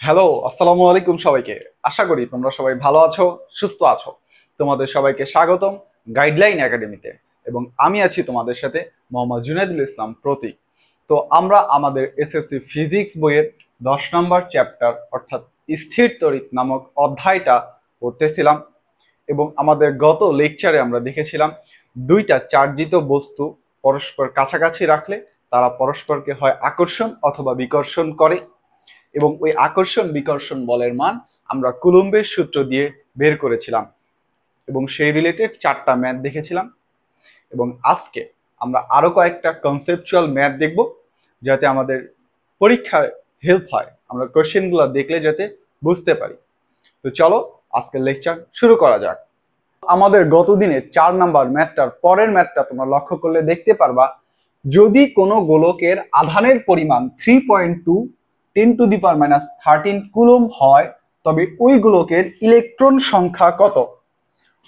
Hello, আসসালামু আলাইকুম সবাইকে। আশা করি তোমরা সবাই ভালো আছো, সুস্থ আছো। তোমাদের সবাইকে স্বাগতম গাইডলাইন একাডেমিতে। এবং আমি আছি তোমাদের সাথে, মোহাম্মদ জুনাইদুল ইসলাম প্রতীক। তো আমরা আমাদের এসএসসি ফিজিক্স বইয়ের 10 নম্বর চ্যাপ্টার অর্থাৎ স্থির তড়িৎ নামক অধ্যায়টা পড়তেছিলাম। এবং আমাদের গত লেকচারে আমরা দেখেছিলাম দুইটা চার্জিত বস্তু পরস্পর কাছাকাছি রাখলে তারা পরস্পরকে হয় আকর্ষণ অথবা বিকর্ষণ করে, এবং ওই আকর্ষণ বিকর্ষণ বলের মান আমরা কুলম্বের সূত্র দিয়ে বের করেছিলাম এবং সেই রিলেটেড 4টা ম্যাথ দেখেছিলাম। এবং আজকে আমরা আরো কয়েকটা কনসেপচুয়াল ম্যাথ দেখব, যাতে আমাদের পরীক্ষায় হেল্প হয়, আমরা কোশ্চেনগুলো দেখলে যাতে বুঝতে পারি। তো চলো আজকের লেকচার শুরু করা যাক। আমাদের গত দিনে 4 নম্বর ম্যাথটার পরের ম্যাথটা তোমরা লক্ষ্য করলে দেখতে পারবা, যদি কোনো গোলকের আধানের পরিমাণ 3.2 10⁻13 কুলম্ব হয়, তবে ওই গোলকের ইলেকট্রন সংখ্যা কত?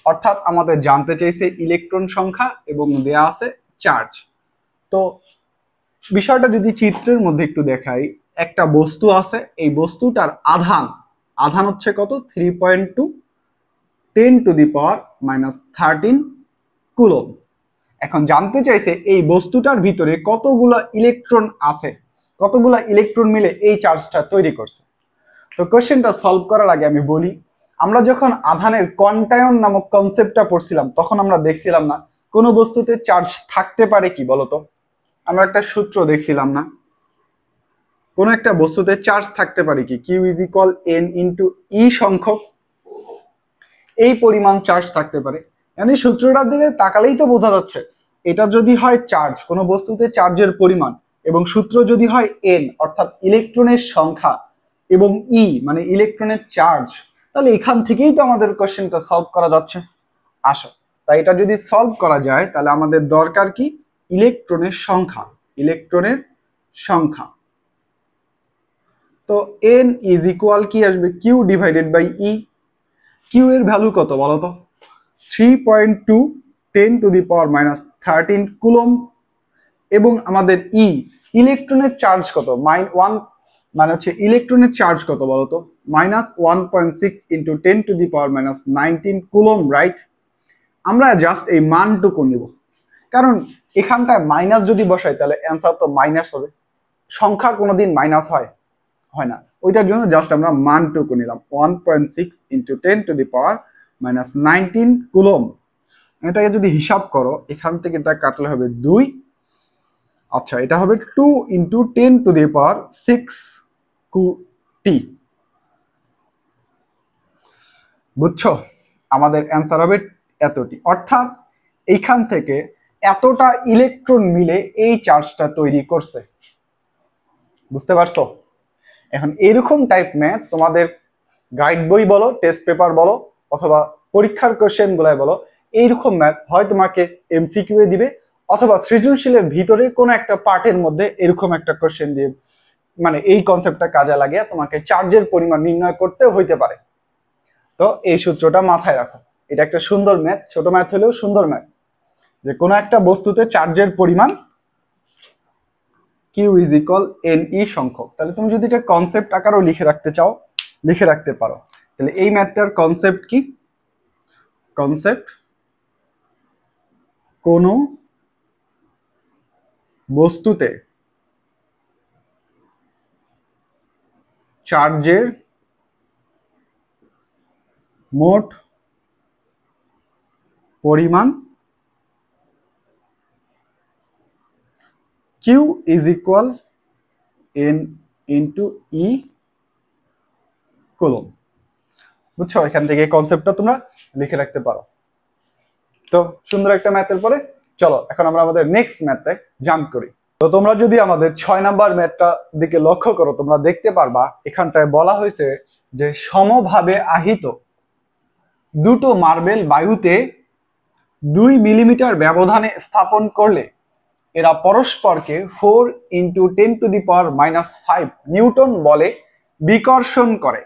অর্থাৎ আমাদের জানতে চাইছে ইলেকট্রন সংখ্যা এবং দেয়া আছে চার্জ। তো বিষয়টা যদি চিত্রের মধ্যে একটু দেখাই, একটা বস্তু আছে, এই বস্তুটার আধান আধান হচ্ছে কত? 3.2 10⁻13 কুলম্ব। এখন জানতে চাইছে এই বস্তুটার ভিতরে কতগুলো ইলেকট্রন আছে, কতগুলো ইলেকট্রন মিলে এই চার্জটা তৈরি করছে। তো কোশ্চেনটা সলভ করার আগে আমি বলি, আমরা যখন আধানের কোয়ান্টায়ন নামক কনসেপ্টটা পড়ছিলাম তখন আমরা দেখছিলাম না কোনো বস্তুতে চার্জ থাকতে পারে কি বলতো? আমরা একটা সূত্র দেখছিলাম না, কোন একটা বস্তুতে চার্জ থাকতে পারে কি? Q is equal N into E সংখ্যক এই পরিমাণ চার্জ থাকতে পারে। মানে সূত্রটার দিকে তাকালেই তো বোঝা যাচ্ছে এটা যদি হয় চার্জ, কোনো বস্তুতে চার্জের পরিমাণ, এবং সূত্র যদি হয় এন অর্থাৎ ইলেকট্রনের সংখ্যা, এবং ই মানে ইলেকট্রনের চার্জ, তাহলে এখান থেকেই তো আমাদের কোশ্চেনটা সলভ করা যাচ্ছে। আসো, তাই এটা যদি সলভ করা যায় তাহলে আমাদের দরকার কি? ইলেকট্রনের সংখ্যা। ইলেকট্রনের সংখ্যা তো এন ইজ ইকুয়াল কি আসবে? Q divided by E. Q এর ভ্যালু কত বলো তো? 3.2 10⁻13 কুলম্ব। এবং আমাদের ই ইলেকট্রনের চার্জ কত? -1, মানে হচ্ছে ইলেকট্রনের চার্জ কত বলতো? -1.6 ইন্টু 10⁻19 কুলম্ব, রাইট? আমরা জাস্ট এই মানটুকু নিব, কারণ এখানটায় মাইনাস যদি বসাই তাহলে অ্যান্সার তো মাইনাস হবে। সংখ্যা কোনোদিন মাইনাস হয় হয় না, ওইটার জন্য জাস্ট আমরা মানটুকু নিলাম 1.6 ইন্টু 10⁻19 কুলম্ব। এটাকে যদি হিসাব করো, এখান থেকে এটা কাটলে হবে 2। আচ্ছা, এটা হবে 2 ইন্টু 10⁻6 টি। বুঝছো? আমাদের অ্যান্সার হবে এতটি। অর্থাৎ এইখান থেকে এতটা ইলেকট্রন মিলে এই চার্জটা তৈরি করছে। বুঝতে পারছো? এখন এরকম টাইপ ম্যাথ তোমাদের গাইড বই বলো, টেস্ট পেপার বলো, অথবা পরীক্ষার কোশ্চেন গুলাই বলো, এইরকম ম্যাথ হয় তোমাকে এমসিকিউ এ দিবে, অথবা সৃজনশীলের ভিতরে কোনো একটা পার্টের মধ্যে এরকম একটা কোশ্চেন দিয়ে, মানে এই কনসেপ্টটা কাজে লাগিয়ে তোমাকে চার্জের পরিমাণ নির্ণয় করতে হইতে পারে। তো এই সূত্রটা মাথায় রাখো, এটা একটা সুন্দর ম্যাথ, ছোট ম্যাথ হলেও সুন্দর ম্যাথ, যে কোনো একটা বস্তুতে চার্জের পরিমাণ Q is equal N E সংখ্যক। তাহলে তুমি যদি এটা কনসেপ্ট আকারেও লিখে রাখতে চাও, লিখে রাখতে পারো। তাহলে এই ম্যাথটার কনসেপ্ট কি? কনসেপ্ট, কোন বস্তুতে চার্জের মোট পরিমাণ Q is equal N into E coulomb. বুঝছো? এখান থেকে কনসেপ্টটা তোমরা লিখে রাখতে পারো। তো সুন্দর একটা ম্যাথের পরে চলো এখন আমরা আমাদের নেক্সট ম্যাথে জাম্প করি। তো তোমরা যদি আমাদের 6 নাম্বার ম্যাথটা দিকে লক্ষ্য করো, তোমরা দেখতে পারবা এখানটায় বলা হয়েছে যে সমভাবে আহিত দুটো মার্বেল বায়ুতে 2 মিলিমিটার ব্যবধানে স্থাপন করলে এরা পরস্পরকে 4 × 10⁻⁵ নিউটন বলে বিকর্ষণ করে।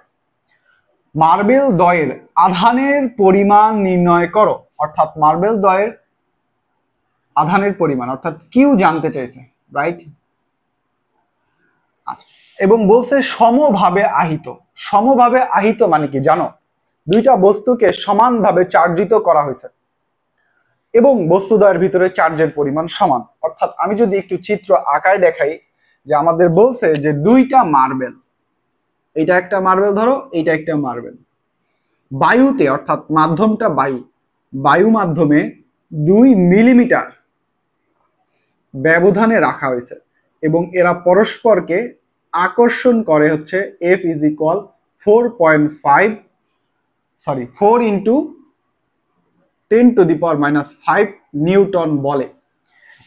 মার্বেল দ্বয়ের আধানের পরিমাণ নির্ণয় করো। অর্থাৎ মার্বেল দ্বয়ের আধানের পরিমাণ অর্থাৎ কিউ জানতে চাইছে, রাইট? আচ্ছা, এবং বলছে সমভাবে আহিত। সমভাবে আহিত মানে কি জানো? দুইটা বস্তুকে সমানভাবে চার্জিত করা হয়েছে এবং বস্তুদ্বয়ের ভিতরে চার্জের পরিমাণ সমান। অর্থাৎ আমি যদি একটু চিত্র আঁকায় দেখাই, যে আমাদের বলছে যে দুইটা মার্বেল, এইটা একটা মার্বেল ধরো, এইটা একটা মার্বেল, বায়ুতে অর্থাৎ মাধ্যমটা বায়ু মাধ্যমে 2 মিলিমিটার ব্যবধানে রাখা হয়েছে এবং এরা পরস্পরকে আকর্ষণ করে হচ্ছে F is equal 4 into 10⁻⁵ Newton বলে।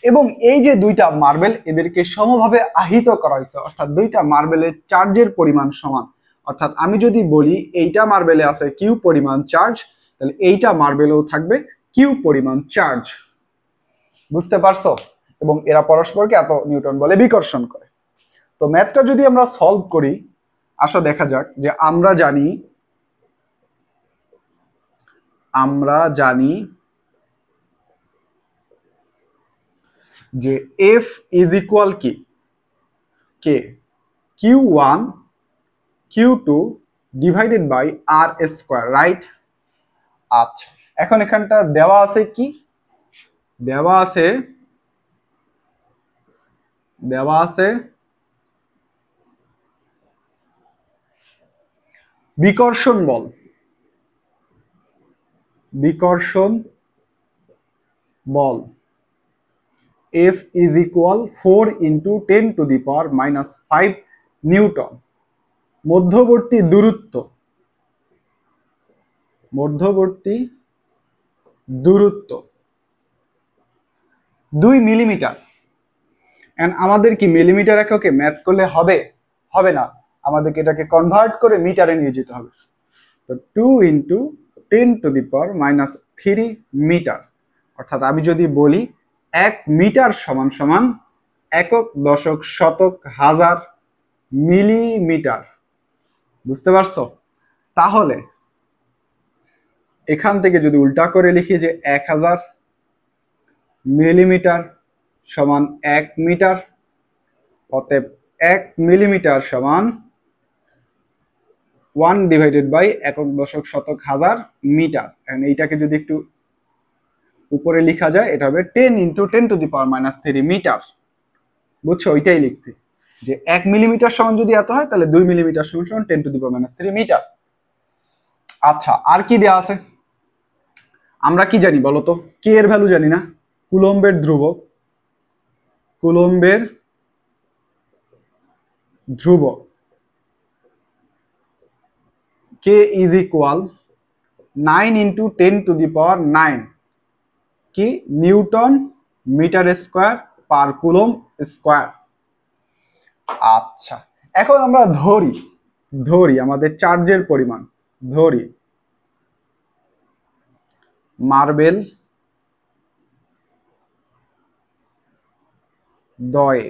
এবং এই যে দুইটা মার্বেল, এদেরকে সমভাবে আহিত করা হয়েছে, অর্থাৎ দুইটা মার্বেলের চার্জের পরিমাণ সমান। অর্থাৎ আমি যদি বলি এইটা মার্বেলে আছে কিউ পরিমাণ চার্জ, তাহলে এইটা মার্বেলেও থাকবে কিউ পরিমাণ চার্জ। বুঝতে পারছো? এবং এরা পরস্পরকে এত নিউটন বলে বিকর্ষণ করে। তো ম্যাথটা যদি আমরা সলভ করি, আসো দেখা যাক যে আমরা জানি যে F ইজ ইকুয়াল কি K Q1 Q2 divided by R square, right? আচ্ছা, এখন এখানটা দেওয়া আছে কি? দেওয়া আছে বিকর্ষণ বল F is equal 4 into 10⁻⁵ newton. মধ্যবর্তী দূরত্ব 2 মিলিমিটার। এন্ড আমাদের কি মিলিমিটার এককে ম্যাথ করলে হবে না, আমাদেরকে এটাকে কনভার্ট করে মিটারে নিয়ে যেতে হবে। তো 2 ইন্টু 10⁻⁵ মিটার, অর্থাৎ আমি যদি বলি 1 মিটার সমান সমান একক, দশক, শতক, হাজার, মিলিমিটার। বুঝতে পারছো? তাহলে এখান থেকে যদি উল্টা করে লিখি যে 1000 মিলিমিটার সমান 1 মিটার, অতএব 1 মিলিমিটার সমান 1 ডিভাইডেড বাই একক, দশক, শতক, হাজার, মিটার। এইটাকে যদি একটু উপরে লেখা যায়, এটা হবে 10 ইন্টু 10⁻⁻³ মিটার। বুঝছো? ওইটাই লিখছি যে 1 মিলিমিটার সমান যদি এত হয়, তাহলে 2 মিলিমিটার সমান 10⁻⁻³ মিটার। আচ্ছা, আর কি দেওয়া আছে? আমরা কি জানি বলতো? কে এর ভ্যালু জানি না। কুলম্বের ধ্রুবক কে ইজ ইকুয়াল 9 ইন্টু 10⁹ কি newton metre square per coulomb square. আচ্ছা, এখন আমরা ধরি আমাদের চার্জের পরিমাণ, ধরি মার্বেল দয়ে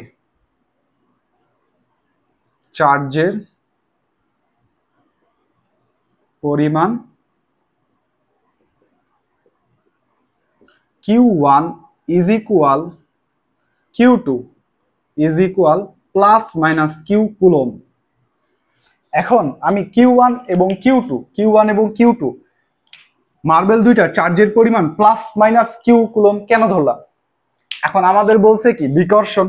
চার্জের পরিমাণ Q1 is equal Q2 is equal plus minus Q coulomb. এখন আমি Q1 এবং Q2 মার্বেল দুইটা চার্জের পরিমাণ প্লাস মাইনাস কিউ কুলম্ব কেন ধরলাম? এখন আমাদের বলছে কি বিকর্ষণ।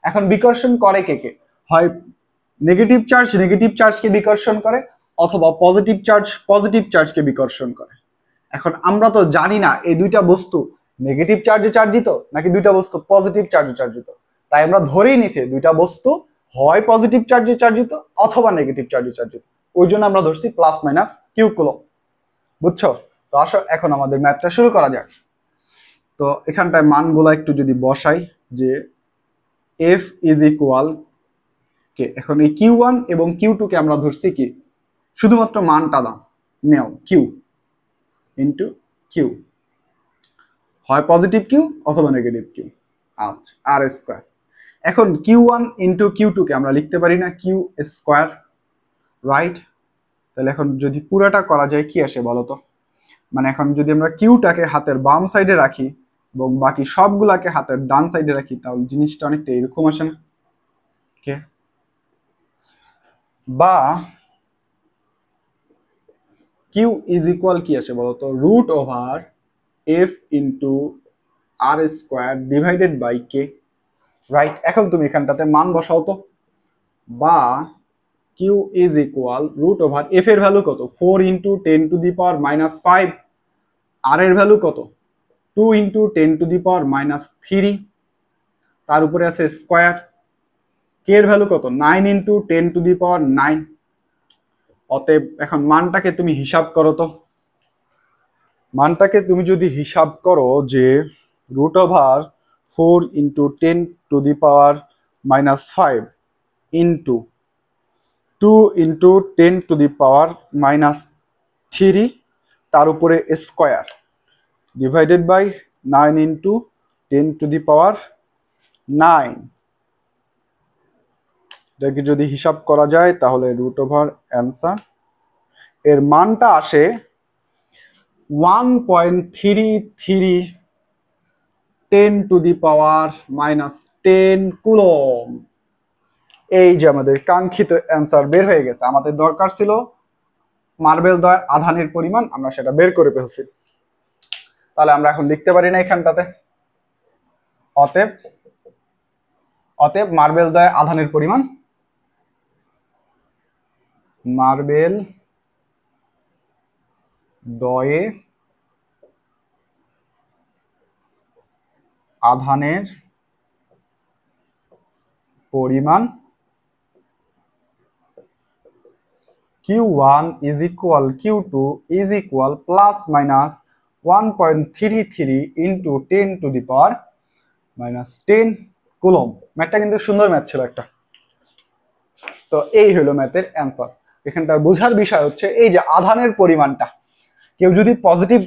এখন বিকর্ষণ করে কে? হয় নেগেটিভ চার্জকে বিকর্ষণ করে, অথবা পজিটিভ চার্জকে বিকর্ষণ করে। এখন আমরা তো জানি না এই দুইটা বস্তু নেগেটিভ চার্জে চার্জিত নাকি দুইটা বস্তু পজিটিভ চার্জে চার্জিত। তাই আমরা ধরেই নিছি দুইটা বস্তু হয় পজিটিভ চার্জে চার্জিত অথবা নেগেটিভ চার্জে চার্জিত। ওই জন্য আমরা ধরছি প্লাস মাইনাস কিউ কুলম্ব। বুঝছো? তো আসো এখন আমাদের ম্যাথটা শুরু করা যাক। তো এখানটায় মানগুলা একটু যদি বসাই, যে F ইজ ইকুয়াল কে, এখন এই Q1 এবং Q2 কে আমরা ধরছি কি শুধুমাত্র মানটা নেও কিউ ইন্টু কিউ, হয় পজিটিভ কিউ অথবা নেগেটিভ কিউ। আচ্ছা, আর স্কোয়ার। এখন Q1 ইন্টু Q2 কে আমরা লিখতে পারি না কিউ স্কোয়ার, রাইট? তাহলে এখন যদি পুরোটা করা যায় কি আসে বলতো? মানে এখন যদি আমরা কিউটাকে হাতের বাম সাইডে রাখি এবং বাকি সবগুলাকে হাতের ডান সাইডে রাখি, তাহলে জিনিসটা অনেকটা এরকম আসে না? কে, বা কিউ ইজ ইকুয়াল কি আসে বলতো, root over F into R square divided by K, right? এখন তুমি এখানটাতে মান বসাও তো। বা Q is equal root over F এর ভ্যালু কত, 4 ইন্টু 10⁻⁻5, আর এর ভ্যালু কত, 2 ইন্টু 10⁻³ তার উপরে আছে স্কোয়ার, কে এর ভ্যালু কত, 9 ইন্টু 10⁹। অতএব এখন মানটাকে তুমি হিসাব করো তো, মানটাকে তুমি যদি হিসাব করো যে root over 4 into 10⁻⁻5 into 2 into 10⁻³ তার উপরে স্কোয়ার ডিভাইডেড বাই 9 ইন্টু 10⁹। এটাকে যদি হিসাব করা যায় তাহলে রুট ওভার অ্যান্সার এর মানটা আসে 1.33 10⁻10 কুলম। এই যে আমাদের কাঙ্ক্ষিত অ্যান্সার বের হয়ে গেছে। আমাদের দরকার ছিল মার্বেল দ্বয়ের আধানের পরিমাণ, আমরা সেটা বের করে ফেলছি। তাহলে আমরা এখন লিখতে পারি না এখানটাতে, অতএব মার্বেল দ্বয়ের আধানের পরিমাণ, মার্বেল দ্বয়ে আধানের পরিমাণ Q1 is equal Q2 is equal plus minus 1.33 into 10⁻⁻10 coulomb. ম্যাথটা কিন্তু সুন্দর ম্যাথ ছিল একটা। তো এই হলো ম্যাথের অ্যান্সার। এখানটার বোঝার বিষয় হচ্ছে এই যে আধানের পরিমাণটা, কেউ যদি পজিটিভ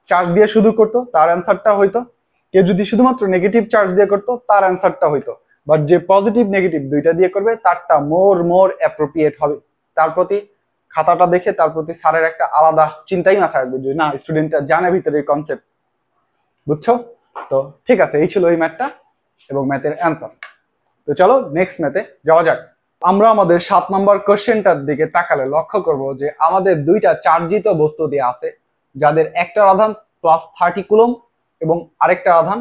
চার্জ দিয়ে শুধু করতো তার অ্যান্সারটা হইতো, কেউ যদি শুধুমাত্র নেগেটিভ চার্জ দিয়ে করতো তার অ্যান্সারটা হইতো, বাট যে পজিটিভ নেগেটিভ দুইটা দিয়ে করবে তারটা মোর অ্যাপ্রোপ্রিয়েট হবে। তার প্রতি খাতাটা দেখে তার প্রতি স্যারের একটা আলাদা চিন্তাই মাথায় আসবে যে না, স্টুডেন্টটা জানে ভিতরে কনসেপ্ট, বুঝছো? তো ঠিক আছে, এই ছিল এই ম্যাথটা এবং ম্যাথের অ্যান্সার। তো চলো নেক্সট ম্যাথে যাওয়া যাক। আমরা আমাদের 7 নম্বর কোশ্চেনটার দিকে তাকালে লক্ষ্য করব যে আমাদের দুইটা চার্জিত বস্তু দিয়ে আছে, যাদের একটা আধান +30 কুলম এবং আরেকটা আধান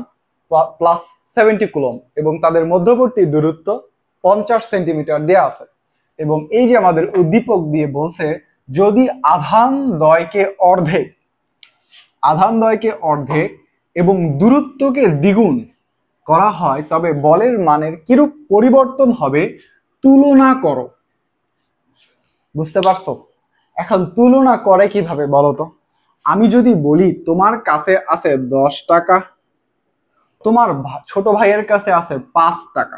+70 কুলম, এবং তাদের মধ্যবর্তী দূরত্ব 50 সেন্টিমিটার দেওয়া আছে। এবং এই যে আমাদের উদ্দীপক দিয়ে বলছে যদি আধান দ্বয়কে অর্ধেক এবং দূরত্বকে দ্বিগুণ করা হয় তবে বলের মানের কিরূপ পরিবর্তন হবে তুলনা করো। বুঝতে পারছো? এখন তুলনা করে কিভাবে বলো তো? আমি যদি বলি তোমার কাছে আছে 10 টাকা, তোমার ছোট ভাইয়ের কাছে আছে 5 টাকা,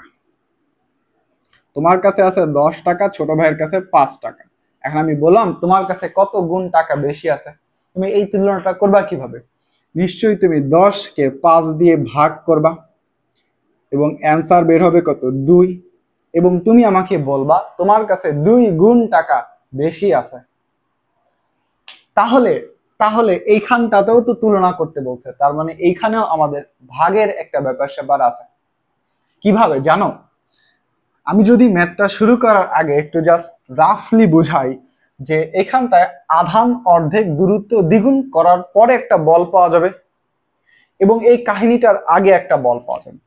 তোমার কাছে আছে 10 টাকা, ছোট ভাইয়ের কাছে 5 টাকা। এখন আমি বললাম তোমার কাছে কত গুণ টাকা বেশি আছে, তুমি এই তুলনাটা করবা কিভাবে? নিশ্চয়ই তুমি 10 কে 5 দিয়ে ভাগ করবা এবং অ্যান্সার বের হবে কত, 2, এবং তুমি আমাকে বলবা তোমার কাছে 2 গুণ টাকা বেশি আছে। তাহলে এইখানটাতেও তো তুলনা করতে বলছে, তার মানে এইখানেও আমাদের ভাগের একটা ব্যাপার স্যাপার আছে। কিভাবে জানো? আমি যদি ম্যাথটা শুরু করার আগে একটু জাস্ট রাফলি বুঝাই যে এখানটায় আধান অর্ধেক দূরত্ব দ্বিগুণ করার পরে একটা বল পাওয়া যাবে এবং এই কাহিনীটার আগে একটা বল পাওয়া যাবে।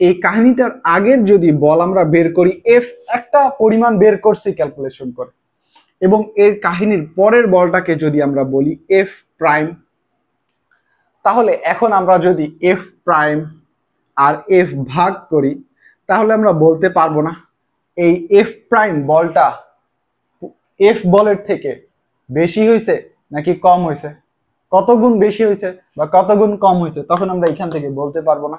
এই কাহিনীটার আগের যদি বল আমরা বের করি, এফ একটা পরিমাণ বের করছি ক্যালকুলেশন করে, এবং এর কাহিনীর পরের বলটাকে যদি আমরা বলি এফ প্রাইম, তাহলে এখন আমরা যদি এফ প্রাইম আর এফ ভাগ করি তাহলে আমরা বলতে পারবো না এই এফ প্রাইম বলটা এফ বলের থেকে বেশি হয়েছে নাকি কম হয়েছে, কত গুণ বেশি হয়েছে বা কত গুণ কম হয়েছে, তখন আমরা এখান থেকে বলতে পারবো না।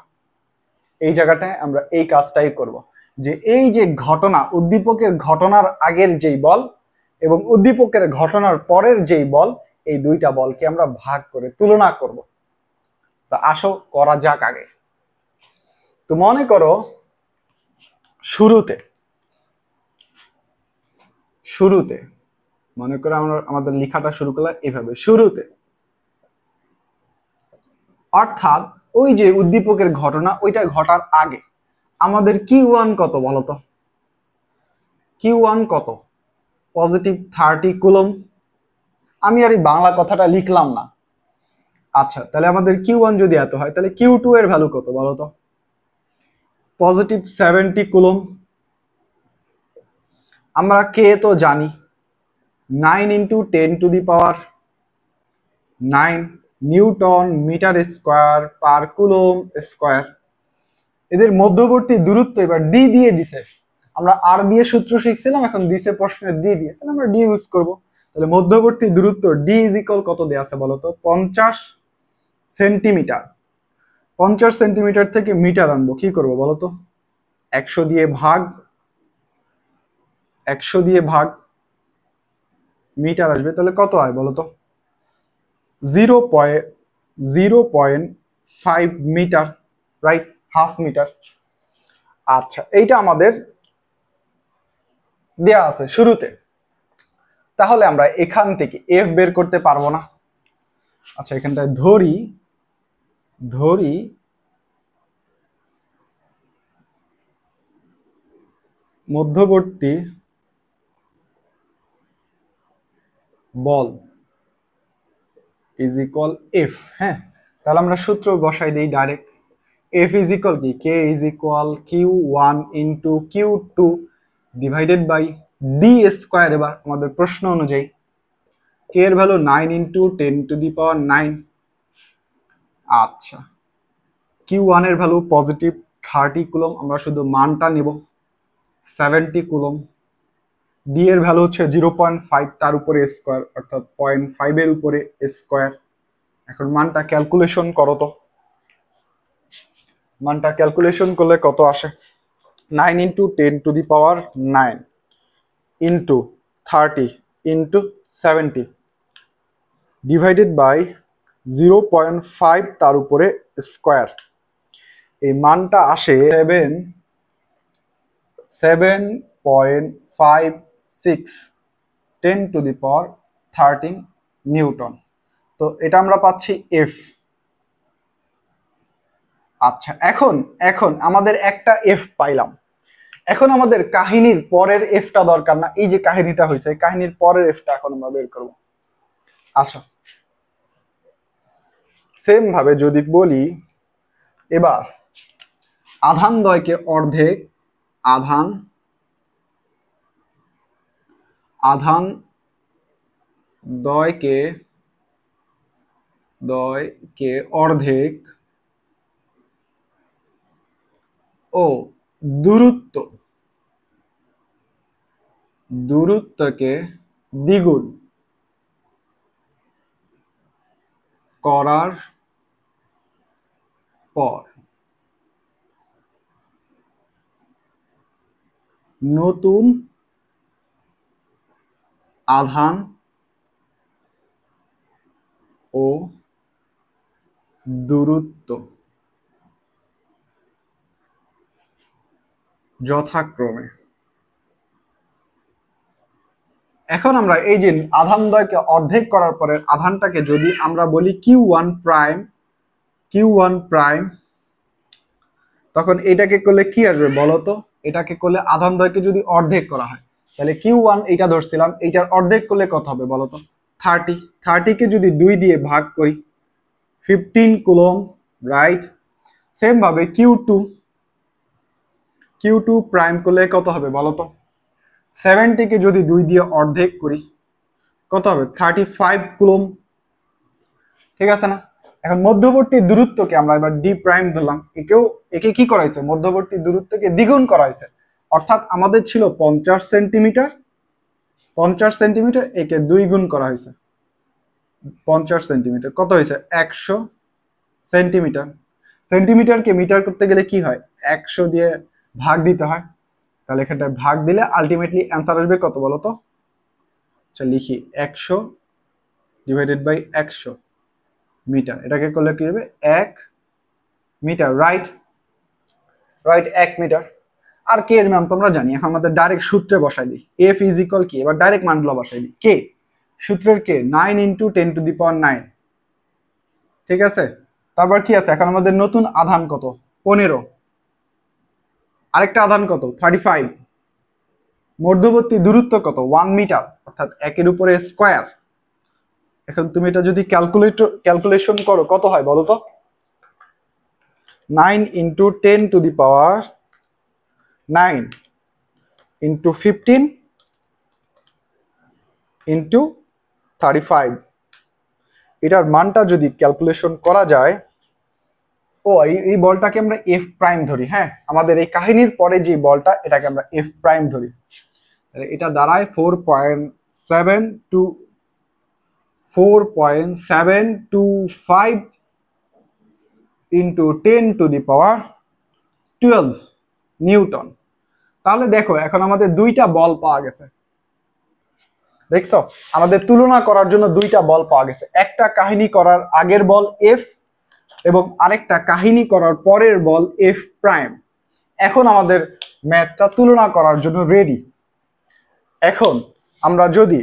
এই জায়গাটায় আমরা এই কাজটাই করব যে এই যে ঘটনা, উদ্দীপকের ঘটনার আগের যেই বল এবং উদ্দীপকের ঘটনার পরের যেই বল, এই দুইটা বলকে আমরা ভাগ করে তুলনা করব। তো আসো করা যাক আগে। তো মনে করো শুরুতে মনে করো আমরা আমাদের লেখাটা শুরু করলাম এইভাবে, শুরুতে, অর্থাৎ ওই যে উদ্দীপকের ঘটনা ওইটা ঘটার আগে আমাদের Q1 কত বলতো? Q1 কত? Positive 30 coulomb. আমি আর এই বাংলা কথাটা লিখলাম না। আচ্ছা, তাহলে আমাদের Q1 যদি এত হয়, তাহলে Q2 এর ভ্যালু কত বলো তো? Positive 70 coulomb. আমরা কে তো জানি, 9 into 10⁻9 newton metre square per coulomb square. এদের মধ্যবর্তী দূরত্ব এবার ডি দিয়ে দিছে। আমরা আর দিয়ে সূত্র শিখছিলাম, এখন দিছে প্রশ্নের ডি দিয়ে, তাহলে আমরা ডি ইউজ করব। তাহলে মধ্যবর্তী দূরত্ব ডি ইজ ইকুয়াল কত দেয়া আছে বলতো? 50 সেন্টিমিটার। 50 সেন্টিমিটার থেকে মিটার আনবো, কি করবো বলতো? 100 দিয়ে ভাগ, 100 দিয়ে ভাগ, মিটার আসবে, তাহলে কত হয় বলতো? 0.5 মিটার, রাইট? Half metre. আচ্ছা, এইটা আমাদের দেয়া আছে শুরুতে। তাহলে আমরা এখান থেকে এফ বের করতে পারবো না? আচ্ছা, এখানটায় ধরি ধরি মধ্যবর্তী বল ইজ ইকুয়াল এফ। হ্যাঁ, তাহলে আমরা সূত্র বসাই দিই ডাইরেক্ট। এফ ইজ ইকুয়াল কি? K is equal Q1 into Q2 divided by D square. এবার আমাদের প্রশ্ন অনুযায়ী কে এর ভ্যালু 9 ইন্টু 10⁻9। আচ্ছা, Q1 এর ভ্যালু পজিটিভ 30 কুলম, আমরা শুধু মানটা নিব 70 কুলম। ডি এর ভ্যালু হচ্ছে 0.5, তার উপরে স্কোয়ার, অর্থাৎ 0.5 এর উপরে স্কোয়ার। এখন মানটা ক্যালকুলেশন করো তো। মানটা ক্যালকুলেশন করলে কত আসে? 9 into 10⁻9 into 30 into 70 divided by 0.5 তার উপরে স্কোয়ার। এই মানটা আসে 7.56 10⁻13 নিউটন। তো এটা আমরা পাচ্ছি এফ। আচ্ছা, এখন এখন আমাদের একটা এফ পাইলাম। এখন আমাদের কাহিনীর পরের এফটা দরকার না? এই যে কাহিনীটা হয়েছে, কাহিনীর পরের এফটা এখন আমরা বের করব। আচ্ছা, সেম ভাবে যদি বলি, এবার আধান দ্বয়কে অর্ধেক, আধান আধান দ্বয়কে অর্ধেক ও দূরত্বকে দ্বিগুণ করার পর নতুন আধান ও দূরত্ব যথাক্রমে। এখন আমরা এই যে আধান দ্বয়কে অর্ধেক করার পরে আধানটাকে যদি আমরা বলি Q1 প্রাইম, তখন এটাকে করলে কি আসবে বলতো? এটাকে করলে আধান দ্বয়কে যদি অর্ধেক করা হয়, তাহলে Q1 এটা ধরছিলাম, এইটার অর্ধেক করলে কত হবে বলতো? 30। 30 কে যদি 2 দিয়ে ভাগ করি, 15 কুলম, রাইট? সেম ভাবে Q2 প্রাইম করলে কত হবে বলতো? 70 কে যদি 2 দিয়ে অর্ধেক করি, কত হবে? 35 কুলম। ঠিক আছে না? এখন মধ্যবর্তী দূরত্বকে আমরা এবার ডি প্রাইম ধরলাম। একে কি করা হয়েছে? মধ্যবর্তী দূরত্বকে দ্বিগুণ করা হয়েছে। অর্থাৎ আমাদের ছিল 50 সেন্টিমিটার, 50 সেন্টিমিটার, একে 2 গুণ করা হয়েছে। 50 সেন্টিমিটার কত হয়েছে? 100 সেন্টিমিটার। সেন্টিমিটারকে মিটার করতে গেলে কি হয়? 100 দিয়ে ভাগ দিতে হয়। তাহলে এখানটায় ভাগ দিলে আলটিমেটলি অ্যান্সার আসবে কত বলতো? আচ্ছা, লিখি 100 ডিভাইডেড বাই 100 মিটার। এটাকে করলে কি হবে? 1 মিটার, রাইট? 1 মিটার। আর কে এর মান তোমরা জানি। এখন আমাদের ডাইরেক্ট সূত্রে বসাই দিই। এফ ইজ ইকুয়াল কি? এবার ডাইরেক্ট মানগুলো বসাই দিই। কে সূত্রের কে 9 ইন্টু 10⁻9। ঠিক আছে, তারপর কি আছে? এখন আমাদের নতুন আধান কত? 15। আরেকটা আধান কত? 35। মধ্যবর্তী দূরত্ব কত? 1 মিটার, অর্থাৎ 1 এর উপরে স্কয়ার। এখন তুমি এটা যদি ক্যালকুলেশন করো কত হয় বলো তো? 9 × 10⁹ 9 × 15 × 35। এটার মানটা যদি ক্যালকুলেশন করা যায়, এই বলটাকে আমরা এফ প্রাইম ধরি। হ্যাঁ, আমাদের এই কাহিনীর পরে যে বলটা, এটাকে আমরা এফ প্রাইম ধরি। এটা দাঁড়ায় 4.725 × 10⁻12 নিউটন। তাহলে দেখো এখন আমাদের দুইটা বল পাওয়া গেছে। দেখছো, আমাদের তুলনা করার জন্য দুইটা বল পাওয়া গেছে। একটা কাহিনী করার আগের বল এফ এবং আরেকটা কাহিনী করার পরের বল এফ প্রাইম। এখন আমাদের ম্যাথটা তুলনা করার জন্য রেডি। এখন আমরা যদি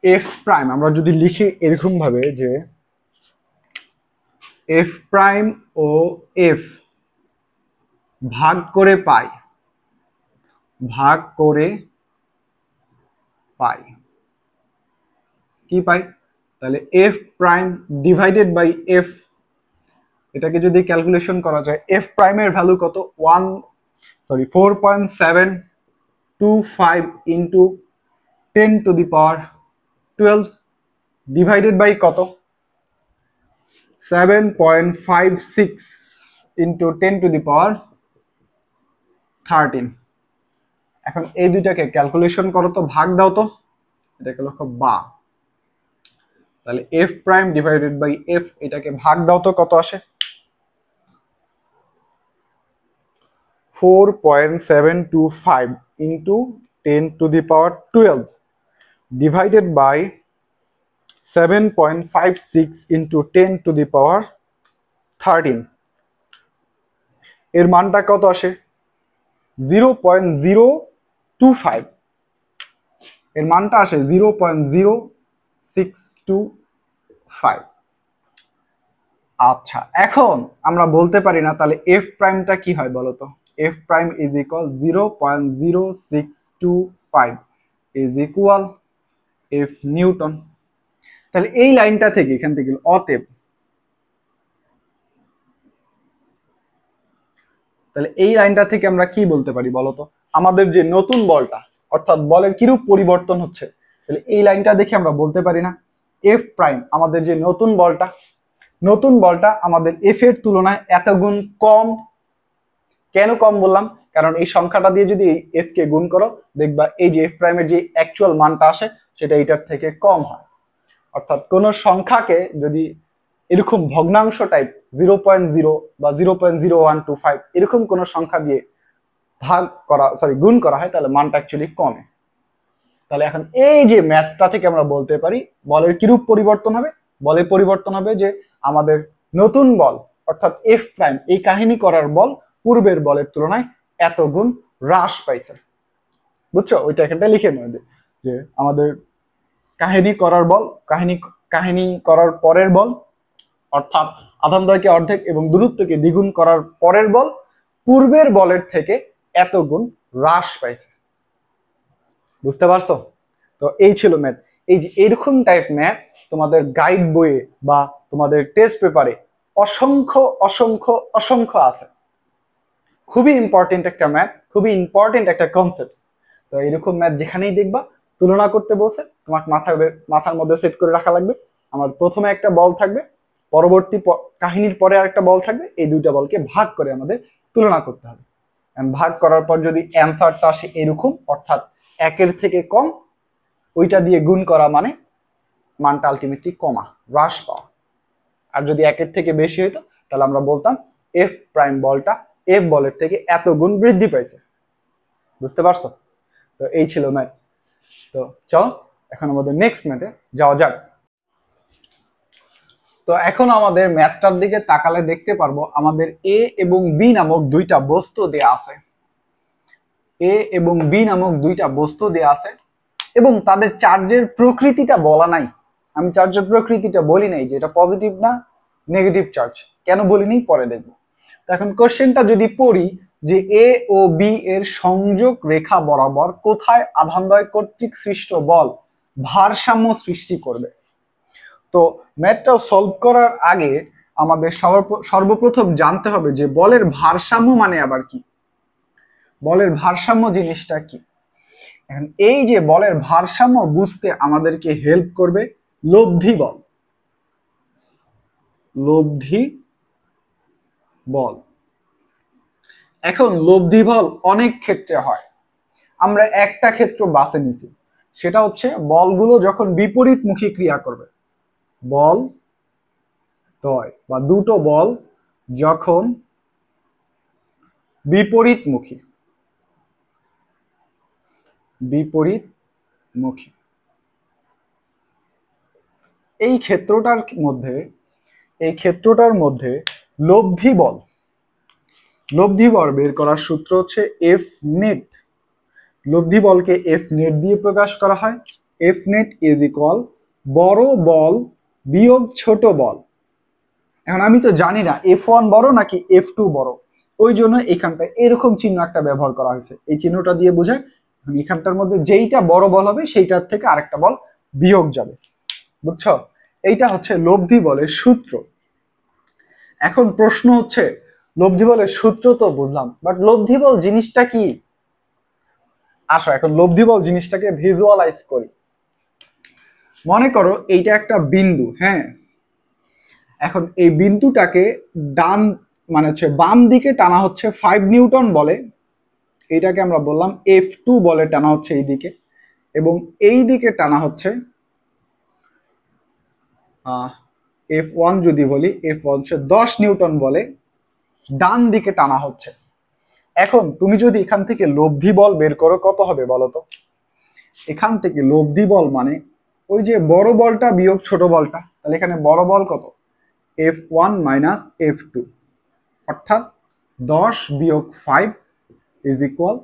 এফ প্রাইম আমরা যদি লিখি এরকম ভাবে যে এফ প্রাইম ও এফ ভাগ করে পাই কি পাই? তাহলে F prime divided by F, এটাকে যদি ক্যালকুলেশন করা যায়, এফ প্রাইমের ভ্যালু কত? 4.725 × 10⁻12 ডিভাইডেড বাই কত? 7.56 × 10⁻13। এখন এই দুইটাকে ক্যালকুলেশন করো তো, ভাগ দাও তো, এটাকে লক্ষ্য বা। তাহলে F prime divided by F, এটাকে ভাগ দাও তো কত আসে? 4.725 × 10⁻12 ডিভাইডেড বাই 7.56 × 10⁻13। এর মানটা কত আসে? 0.025। এর মানটা আসে 0.0625। আচ্ছা, এখন আমরা বলতে পারি না তাহলে এফ প্রাইমটা কি হয় বলো তো? F prime is equal 0.0625 is equal F Newton. তাহলে এই লাইনটা থেকে, এখান থেকে অতএব, তাহলে এই লাইনটা থেকে আমরা কি বলতে পারি বলতো? আমাদের যে নতুন বলটা, অর্থাৎ বলের কিরূপ পরিবর্তন হচ্ছে, তাহলে এই লাইনটা দেখে আমরা বলতে পারি না এফ প্রাইম আমাদের যে নতুন বলটা আমাদের এফ এর তুলনায় এত গুণ কম। কেন কম বললাম? কারণ এই সংখ্যাটা দিয়ে যদি এফ কে গুণ করো, দেখবা এই যে এফ প্রাইমের যে অ্যাকচুয়াল মানটা আসে সেটা এটার থেকে কম হয়। অর্থাৎ কোন সংখ্যাকে যদি এরকম ভগ্নাংশ টাইপ 0.0 বা 0.0125 এরকম কোন সংখ্যা দিয়ে গুণ করা হয়, তাহলে মানটা অ্যাকচুয়ালি কমে। তাহলে এখন এই যে ম্যাথটা থেকে আমরা বলতে পারি বলের কিরূপ পরিবর্তন হবে? বলের পরিবর্তন হবে যে আমাদের নতুন বল অর্থাৎ এফ প্রাইম, এই কাহিনী করার বল পূর্বের বলের তুলনায় এত গুণ হ্রাস পাইছে। বুঝছো? ওইটা এখানটা লিখে নেবে যে আমাদের কাহিনী করার পরের বল, অর্থাৎ আধানদ্বয়কে অর্ধেক এবং দূরত্বকে দ্বিগুণ করার পরের বল পূর্বের বলের থেকে এত গুণ হ্রাস পাইছে। বুঝতে পারছো? তো এই ছিল ম্যাথ। এই যে এরকম টাইপ ম্যাথ তোমাদের গাইড বইয়ে বা তোমাদের টেস্ট পেপারে অসংখ্য অসংখ্য অসংখ্য আছে। খুবই ইম্পর্টেন্ট একটা ম্যাথ, খুবই ইম্পর্টেন্ট একটা কনসেপ্ট। তো এরকম ম্যাথ যেখানেই দেখবা তুলনা করতে বলছে, তোমাকে মাথার মধ্যে সেট করে রাখা লাগবে আমার প্রথমে একটা বল থাকবে, পরবর্তী কাহিনীর পরে আরেকটা বল থাকবে, এই দুইটা বলকে ভাগ করে আমাদের তুলনা করতে হবে। ভাগ করার পর যদি অ্যান্সারটা আসে এরকম, অর্থাৎ 1 এর থেকে কম, ওইটা দিয়ে গুণ করা মানে মানটা আলটিমেটলি কমা, হ্রাস পাওয়া। আর যদি 1 এর থেকে বেশি হইতো তাহলে আমরা বলতাম এফ প্রাইম বলটা এফ বলের থেকে এত গুণ বৃদ্ধি পাইছে। বুঝতে পারছো? তো এই ছিল ম্যাথ। তো চলো এখন আমাদের নেক্সট ম্যাথে যাওয়া যাক। তো এখন আমাদের ম্যাথটার দিকে তাকালে দেখতে পারবো আমাদের এ এবং বি নামক দুইটা বস্তু দেয়া আছে। এ এবং বি নামক দুইটা বস্তু দেয়া আছে এবং তাদের চার্জের প্রকৃতিটা বলা নাই। আমি চার্জের প্রকৃতিটা বলি নাই যে এটা পজিটিভ না নেগেটিভ চার্জ। কেন বলিনি পরে দেখবো। তো এখন কোশ্চেনটা যদি পড়ি, যে এ ও বি এর সংযোগ রেখা বরাবর কোথায় আধানদ্বয় কর্তৃক সৃষ্ট বল ভারসাম্য সৃষ্টি করবে। তো ম্যাথটা সলভ করার আগে আমাদের সর্বপ্রথম জানতে হবে যে বলের ভারসাম্য মানে আবার কি, বলের ভারসাম্য জিনিসটা কি। এখন এই যে বলের ভারসাম্য বুঝতে আমাদেরকে হেল্প করবে লব্ধি বল। লব্ধি বল, এখন লব্ধি বল অনেক ক্ষেত্রে হয়, আমরা একটা ক্ষেত্র বাছে নিছি, সেটা হচ্ছে বলগুলো যখন বিপরীতমুখী ক্রিয়া করবে, বল দ্বয় বা দুটো বল যখন বিপরীতমুখী বিপরীতমুখী এই ক্ষেত্রটার মধ্যে লব্ধি বল বের করার সূত্র হচ্ছে এফ নেট। লব্ধি বলকে এফ নেট দিয়ে প্রকাশ করা হয়। এফ নেট ইজ ইকুয়াল বড় বল বিয়োগ ছোট বল। এখন আমি তো জানি না F1 বড় নাকি F2 বড়, ওই জন্য এখানটায় এরকম চিহ্ন একটা ব্যবহার করা হয়েছে। এই চিহ্নটা দিয়ে বোঝায় এখানটার মধ্যে যেইটা বড় বল হবে সেইটার থেকে আরেকটা বল বিয়োগ যাবে, বুঝছো? এইটা হচ্ছে লব্ধি বলের সূত্র। এখন প্রশ্ন হচ্ছে লব্ধি বলের সূত্র তো বুঝলাম, বাট লব্ধি বল জিনিসটা কি? আসো এখন লব্ধি বল জিনিসটাকে ভিজুয়ালাইজ করি। মনে করো এইটা একটা বিন্দু, হ্যাঁ, এখন এই বিন্দুটাকে ডান মানে হচ্ছে বাম দিকে টানা হচ্ছে 5 নিউটন বলে, এইটাকে আমরা বললাম F2 বলে টানা হচ্ছে এই দিকে, এবং এই দিকে টানা হচ্ছে F1 যদি বলি F1 হচ্ছে 10 নিউটন বলে ডান দিকে টানা হচ্ছে। এখন তুমি যদি এখান থেকে লব্ধি বল বের করো কত হবে বলো তো? এখান থেকে লব্ধি বল মানে ওই যে বড় বলটা বিয়োগ ছোট বলটা, তাহলে এখানে বড় বল কত? F1 মাইনাস F2, অর্থাৎ 10 বিয়োগ 5 ইজ ইকুয়াল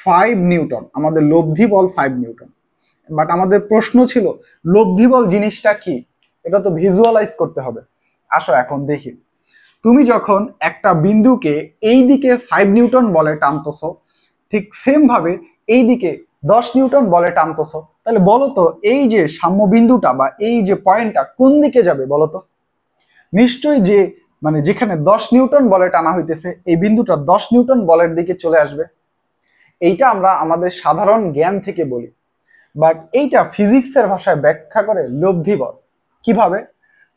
5 নিউটন। আমাদের লব্ধি বল 5 নিউটন। বাট আমাদের প্রশ্ন ছিল লব্ধি বল জিনিসটা কি, এটা তো ভিজুয়ালাইজ করতে হবে। আসো এখন দেখি, তুমি যখন একটা বিন্দুকে এই দিকে 5 নিউটন বলে টানতেছো, ঠিক সেম ভাবে এই দিকে 10 নিউটন বলে টানতেছো, তাহলে বলো তো এই যে সাম্য বিন্দুটা বা এই যে পয়েন্টটা কোন দিকে যাবে বলো তো? নিশ্চয়ই যে মানে যেখানে 10 নিউটন বলে টানা হইতেছে এই বিন্দুটা 10 নিউটন বলের দিকে চলে আসবে। এইটা আমরা আমাদের সাধারণ জ্ঞান থেকে বলি, বাট এইটা ফিজিক্সের ভাষায় ব্যাখ্যা করে লব্ধি বল। কিভাবে?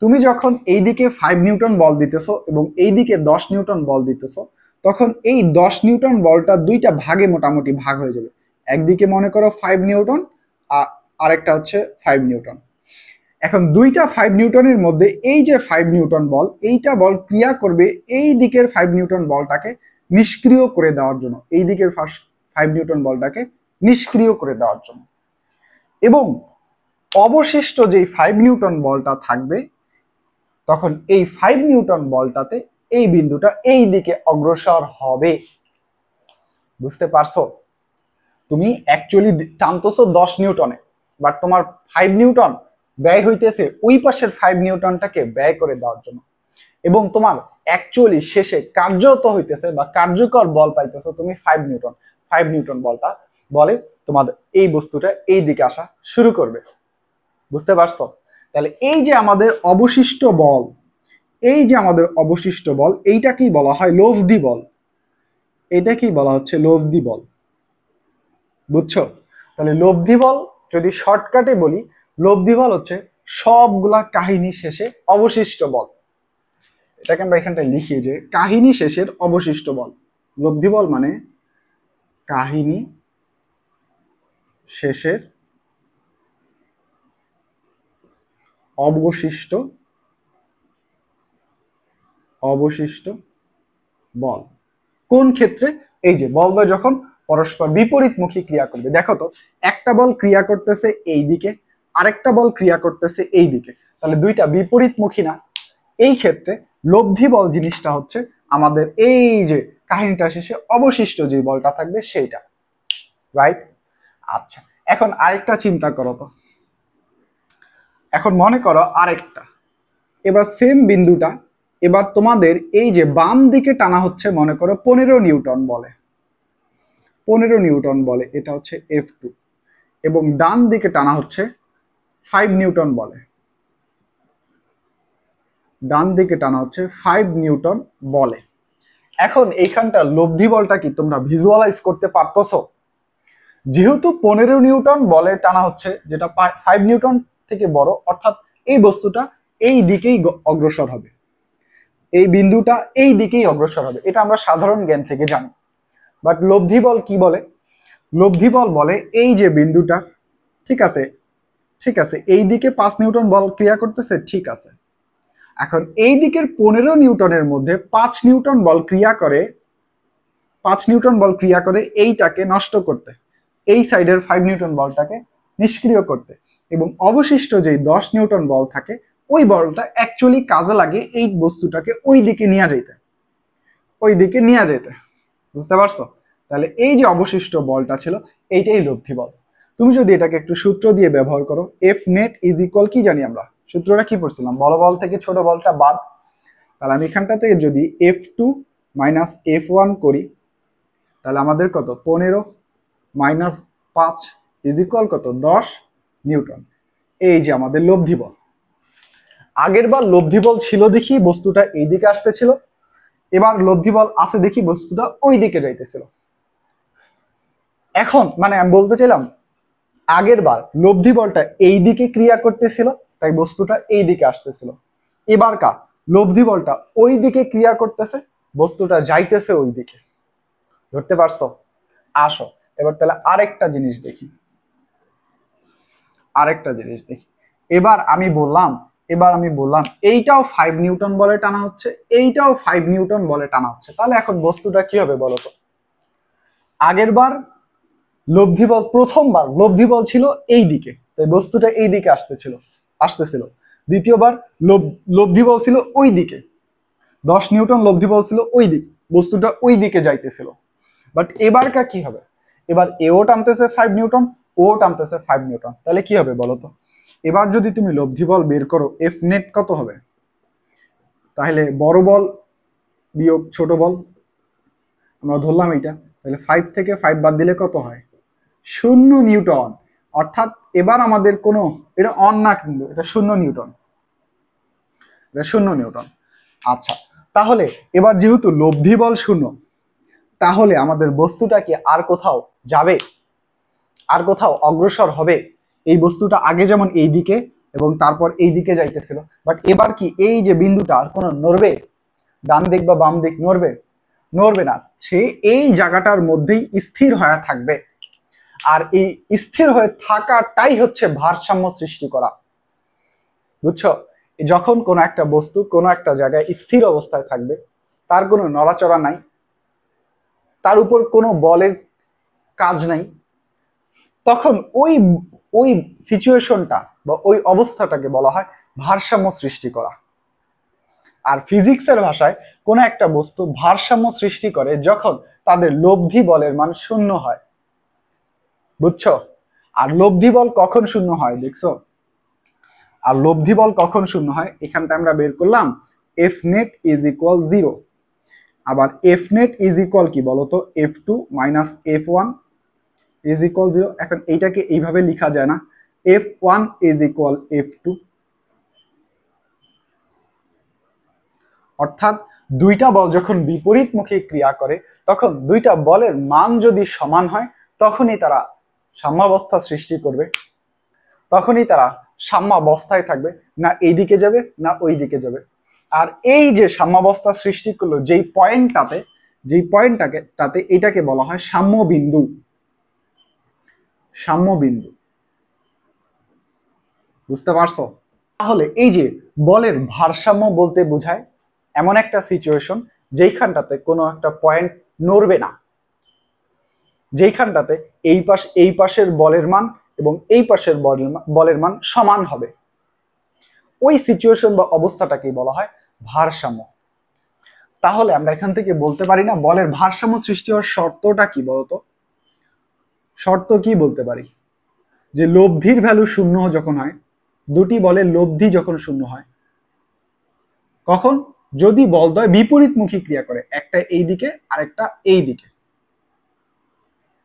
তুমি যখন এইদিকে 5 নিউটন বল দিতেছো এবং এইদিকে 10 নিউটন বল দিতেছো, তখন এই 10 নিউটন বলটা দুইটা ভাগে মোটামুটি ভাগ হয়ে যাবে। একদিকে মনে করো 5 নিউটন, আরেকটা হচ্ছে 5 নিউটন। এখন দুইটা 5 নিউটনের মধ্যে এই যে 5 নিউটন বল, এইটা বল ক্রিয়া করবে এই দিকের 5 নিউটন বলটাকে নিষ্ক্রিয় করে দেওয়ার জন্য, এই দিকের 5 নিউটন বলটাকে নিষ্ক্রিয় করে দেওয়ার জন্য। এবং অবশিষ্ট যেই 5 নিউটন বলটা থাকবে, তখন এই 5 নিউটন বলটাতে এই বিন্দুটা এই দিকে অগ্রসর হবে। বুঝতে পারছো? তুমি অ্যাকচুয়ালি টানতেছো 10 নিউটনে, বাট তোমার 5 নিউটন ব্যয় হইতেছে ওই পাশের 5 নিউটনটাকে ব্যয় করে দেওয়ার জন্য, এবং তোমার অ্যাকচুয়ালি শেষে কার্যরত হইতেছে বা কার্যকর বল পাইতেছো তুমি 5 নিউটন। 5 নিউটন বলটা বলে তোমার এই বস্তুটা এই দিকে আসা শুরু করবে। বুঝতে পারছো? তাহলে এই যে আমাদের অবশিষ্ট বল, এইটা কি বলা হয়? লব্ধি বল। এটা কি বলা হচ্ছে? লব্ধি বল। বুঝছো? তাহলে লব্ধি বল যদি শর্টকাটে বলি, লব্ধি বল হচ্ছে সবগুলা কাহিনী শেষে অবশিষ্ট বল। এটাকে আমরা এখানটায় লিখি যে কাহিনী শেষের অবশিষ্ট বল। লব্ধি বল মানে কাহিনী শেষের অবশিষ্ট বল। কোন ক্ষেত্রে? এই যে বলদ্বয় যখন পরস্পর বিপরীতমুখী ক্রিয়া করবে। দেখো তো, একটা বল ক্রিয়া করতেছে এই দিকে, আরেকটা বল ক্রিয়া করতেছে এই দিকে, তাহলে দুইটা বিপরীতমুখী না? এই ক্ষেত্রে লব্ধি বল জিনিসটা হচ্ছে আমাদের এই যে কাহিনীটা শেষে অবশিষ্ট যে বলটা থাকবে সেইটা, রাইট? আচ্ছা, এখন আরেকটা চিন্তা করো তো। এখন মনে করো আরেকটা, এবার সেম বিন্দুটা এবার তোমাদের এই যে বাম দিকে টানা হচ্ছে মনে করো 15 নিউটন বলে, 15 নিউটন বলে, এটা হচ্ছে F2। এবং ডান দিকে টানা হচ্ছে 5 নিউটন বলে, ডান দিকে টানা হচ্ছে 5 নিউটন বলে। এখন এইখানটা লব্ধি বলটা কি তোমরা ভিজুয়ালাইজ করতে পারতেছো? যেহেতু 15 নিউটন বলে টানা হচ্ছে, যেটা 5 নিউটন থেকে বড়, অর্থাৎ এই বস্তুটা এই দিকেই অগ্রসর হবে, এই বিন্দুটা এই দিকেই অগ্রসর হবে, এটা আমরা সাধারণ জ্ঞান থেকে জানি। বাট লব্ধি বল কি বলে? লব্ধি বল বলে এই যে বিন্দুটা, ঠিক আছে, ঠিক আছে, এই দিকে 5 নিউটন বল ক্রিয়া করতেছে, ঠিক আছে। এখন এই দিকের 15 নিউটনের মধ্যে 5 নিউটন বল ক্রিয়া করে, 5 নিউটন বল ক্রিয়া করে এইটাকে নষ্ট করতে, এই সাইডের 5 নিউটন বলটাকে নিষ্ক্রিয় করতে, এবং অবশিষ্ট যে 10 নিউটন বল থাকে ওই বলটা অ্যাকচুয়ালি কাজে লাগে এই বস্তুটাকে ওই দিকে নিয়ে যেতে, ওই দিকে নিয়ে যেতে। বুঝতে পারছো? তাহলে এই যে অবশিষ্ট বলটা ছিল এইটাই লব্ধি বল। তুমি যদি এটাকে একটু সূত্র দিয়ে ব্যবহার করো, এফ নেট ইজ ইকুয়াল, কি জানি আমরা সূত্রটা কি পড়ছিলাম, বড় বল থেকে ছোট বলটা বাদ। তাহলে আমি এখানটা থেকে যদি F2 মাইনাস F1 করি, তাহলে আমাদের কত, 15 মাইনাস 5 ইজ ইকুয়াল কত, 10 নিউটন। এই যে আমাদের লব্ধি বল। আগের বার লব্ধি বল ছিল দেখি বস্তুটা এই দিকে আসতেছিল, এবার লব্ধি বল আছে দেখি বস্তুটা ওই দিকে যাইতেছিল। এখন মানে আমি বলতে চাইলাম আগের বার লব্ধি বলটা এই দিকে ক্রিয়া করতেছিল, তাই বস্তুটা এই দিকে আসতেছিল। এবার কা লব্ধি বলটা ওই দিকে ক্রিয়া করতেছে, বস্তুটা যাইতেছে ওই দিকে। ধরতে পারছো? আসো এবার তাহলে আরেকটা জিনিস দেখি, আরেকটা জিনিস দেখি। এবার আমি বললাম এইটাও 5 নিউটন বলে টানা হচ্ছে, এইটাও 5 নিউটন বলে টানা হচ্ছে। তাহলে এখন বস্তুটা কি হবে বলতো? আগের বার লব্ধি বল, প্রথমবার লব্ধি বল ছিল এই দিকে, তাই বস্তুটা এই দিকে আসতেছিল। দ্বিতীয়বার লব্ধি বল ছিল ওই দিকে, 10 নিউটন লব্ধি বল ছিল ওই দিকে, বস্তুটা ওই দিকে যাইতেছিল। বাট এবারটা কি হবে? এবার এও টানতেছে 5 নিউটন, ও টানতেছে 5 নিউটন। তাহলে কি হবে বলতো? এবার যদি তুমি লব্ধি বল বের করো, এফ নেট কত হবে? তাহলে বড় বল বিয়োগ ছোট বল, আমরা ধরলাম এইটা, তাহলে 5 থেকে 5 বাদ দিলে কত হয়? 0 নিউটন। অর্থাৎ এবার আমাদের কোনো, এটা অন না কিন্তু এটা 0 নিউটন, এটা 0 নিউটন। আচ্ছা, তাহলে এবার যেহেতু লব্ধি বল 0, তাহলে আমাদের বস্তুটা কি আর কোথাও যাবে, আর কোথাও অগ্রসর হবে? এই বস্তুটা আগে যেমন এই দিকে এবং তারপর এই দিকে যাইতেছিল, বাট এবার কি এই যে বিন্দুটা আর কোনো নড়বে? ডান দিক বা বাম দিক নড়বে? নড়বে না, সে এই জায়গাটার মধ্যেই স্থির হয়ে থাকবে। আর এই স্থির হয়ে থাকাটাই হচ্ছে ভারসাম্য সৃষ্টি করা। বুঝছো? যখন কোনো একটা বস্তু কোনো একটা জায়গায় স্থির অবস্থায় থাকবে, তার কোনো নড়াচড়া নাই, তার উপর কোনো বলের কাজ নাই, তখন ওই ওই সিচুয়েশনটা বা ওই অবস্থাটাকে বলা হয় ভারসাম্য সৃষ্টি করা। আর ফিজিক্সের ভাষায় কোনো একটা বস্তু ভারসাম্য সৃষ্টি করে যখন তাদের লব্ধি বলের মান 0 হয়। বুঝছো? আর লব্ধি বল কখন 0 হয় দেখছো? আর লব্ধি বল কখন 0 হয় এখানটা আমরা বের করলাম, এফ নেট ইজ ইকুয়াল 0। আবার এফ নেট ইজ ইকুয়াল কি বলতো? F2 minus F1 is equal 0। এখন এইটাকে এইভাবে লেখা যায় না, F1 ইজ ইকুয়াল F2। অর্থাৎ দুইটা বল যখন বিপরীতমুখী ক্রিয়া করে, তখন দুইটা বলের মান যদি সমান হয় তখনই তারা সাম্যাবস্থা সৃষ্টি করবে, তখনই তারা সাম্যাবস্থায় থাকবে, না এইদিকে যাবে না ওই দিকে যাবে। আর এই যে সাম্যাবস্থা সৃষ্টি করলো যেই পয়েন্টটাতে এটাকে বলা হয় সাম্য বিন্দু। সাম্য বিন্দু, বুঝতে পারছো? তাহলে এই যে বলের ভারসাম্য বলতে বোঝায় এমন একটা সিচুয়েশন যেইখানটাতে কোনো একটা পয়েন্ট নড়বে না, যেইখানটাতে এই পাশের বলের মান এবং এই পাশের বলের মান সমান হবে, ওই সিচুয়েশন বা অবস্থাটাকেই বলা হয় ভারসাম্য। তাহলে আমরা এখান থেকে বলতে পারি না বলের ভারসাম্য সৃষ্টি হওয়ার শর্তটা কি বলতো? শর্ত কি বলতে পারি? যে লব্ধির ভ্যালু 0 যখন হয়, দুটি বলের লব্ধি যখন 0 হয়, কখন? যদি বলদ্বয় বিপরীতমুখী ক্রিয়া করে, একটা এই দিকে আর একটা এই দিকে,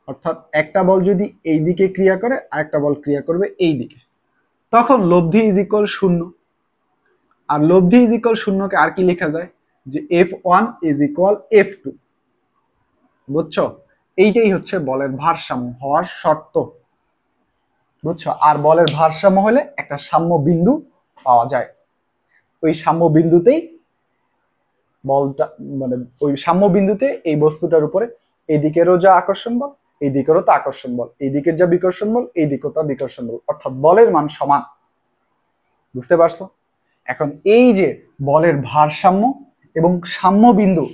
অর্থাৎ একটা বল যদি এই দিকে ক্রিয়া করে আর একটা বল ক্রিয়া করবে এই দিকে, তখন লব্ধি ইজ ইকুয়াল 0। আর লব্ধি ইজ ইকুয়াল 0 কে আর কি লেখা যায়, যে F1 ইজ ইকুয়াল F2। বুঝছো? এইটাই হচ্ছে বলের ভারসাম্য হওয়ার শর্ত। বুঝছো? আর বলের ভারসাম্য হলে একটা সাম্য বিন্দু পাওয়া যায়। ওই সাম্য বিন্দুতেই বলটা, মানে ওই সাম্য বিন্দুতে এই বস্তুটার উপরে এই দিকেরও যা আকর্ষণ বল, এই দিকেরও তা আকর্ষণ বল, এই দিকের যা বিকর্ষণ বল, এই দিকেও তা বিকর্ষণ বল, অর্থাৎ বলের মান সমান। বুঝতে পারছো? এখন এই যে বলের ভারসাম্য এবং সাম্য বিন্দু,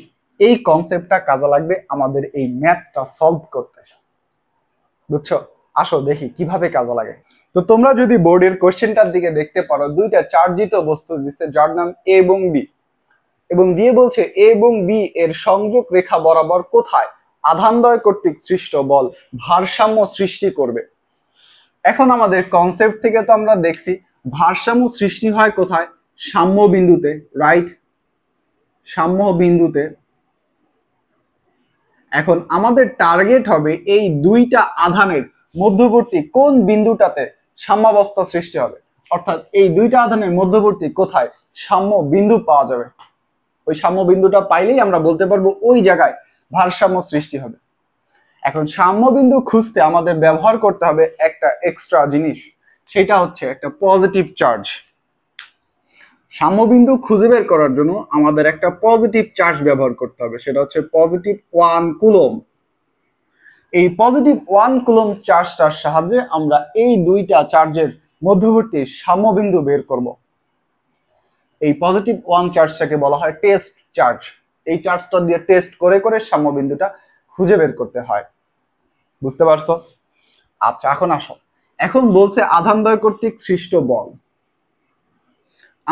এই কনসেপ্টটা কাজে লাগবে আমাদের এই ম্যাথটা সলভ করতে। বুঝছো? আসো দেখি কিভাবে কাজে লাগে। তো তোমরা যদি বোর্ডের কোশ্চেনটার দিকে দেখতে পারো, দুইটা চার্জিত বস্তু দিচ্ছে যার নাম এ এবং বি, এবং দিয়ে বলছে এ এবং বি এর সংযোগ রেখা বরাবর কোথায় আধানদ্বয় কর্তৃক সৃষ্ট বল ভারসাম্য সৃষ্টি করবে। এখন আমাদের কনসেপ্ট থেকে তো আমরা দেখছি ভারসাম্য সৃষ্টি হয় কোথায়, সাম্য বিন্দুতে, রাইট? সাম্য বিন্দুতে। এখন আমাদের টার্গেট হবে এই দুইটা আধানের মধ্যবর্তী কোন বিন্দুটাতে সাম্যাবস্থা সৃষ্টি হবে, অর্থাৎ এই দুইটা আধানের মধ্যবর্তী কোথায় সাম্য বিন্দু পাওয়া যাবে। ওই সাম্য বিন্দুটা পাইলেই আমরা বলতে পারবো ওই জায়গায় ভারসাম্য সৃষ্টি হবে। এখন সাম্য বিন্দু খুঁজতে আমাদের ব্যবহার করতে হবে একটা এক্সট্রা জিনিস, সেটা হচ্ছে একটা পজিটিভ চার্জ। সাম্য বিন্দু খুঁজে বের করার জন্য আমাদের একটা পজিটিভ চার্জ ব্যবহার করতে হবে, সেটা হচ্ছে পজিটিভ 1 কুলম্ব। এই পজিটিভ 1 কুলম্ব চার্জটার সাহায্যে আমরা এই দুইটা চার্জের মধ্যবর্তী সাম্য বিন্দু বের করব। এই পজিটিভ 1 চার্জটাকে বলা হয় টেস্ট চার্জ। এই চার্জটা দিয়ে টেস্ট করে করে সাম্য বিন্দুটা খুঁজে বের করতে হয়। বুঝতে পারছো? আচ্ছা, এখন আসো, এখন বলছে আধানদ্বয় কর্তৃক সৃষ্ট বল।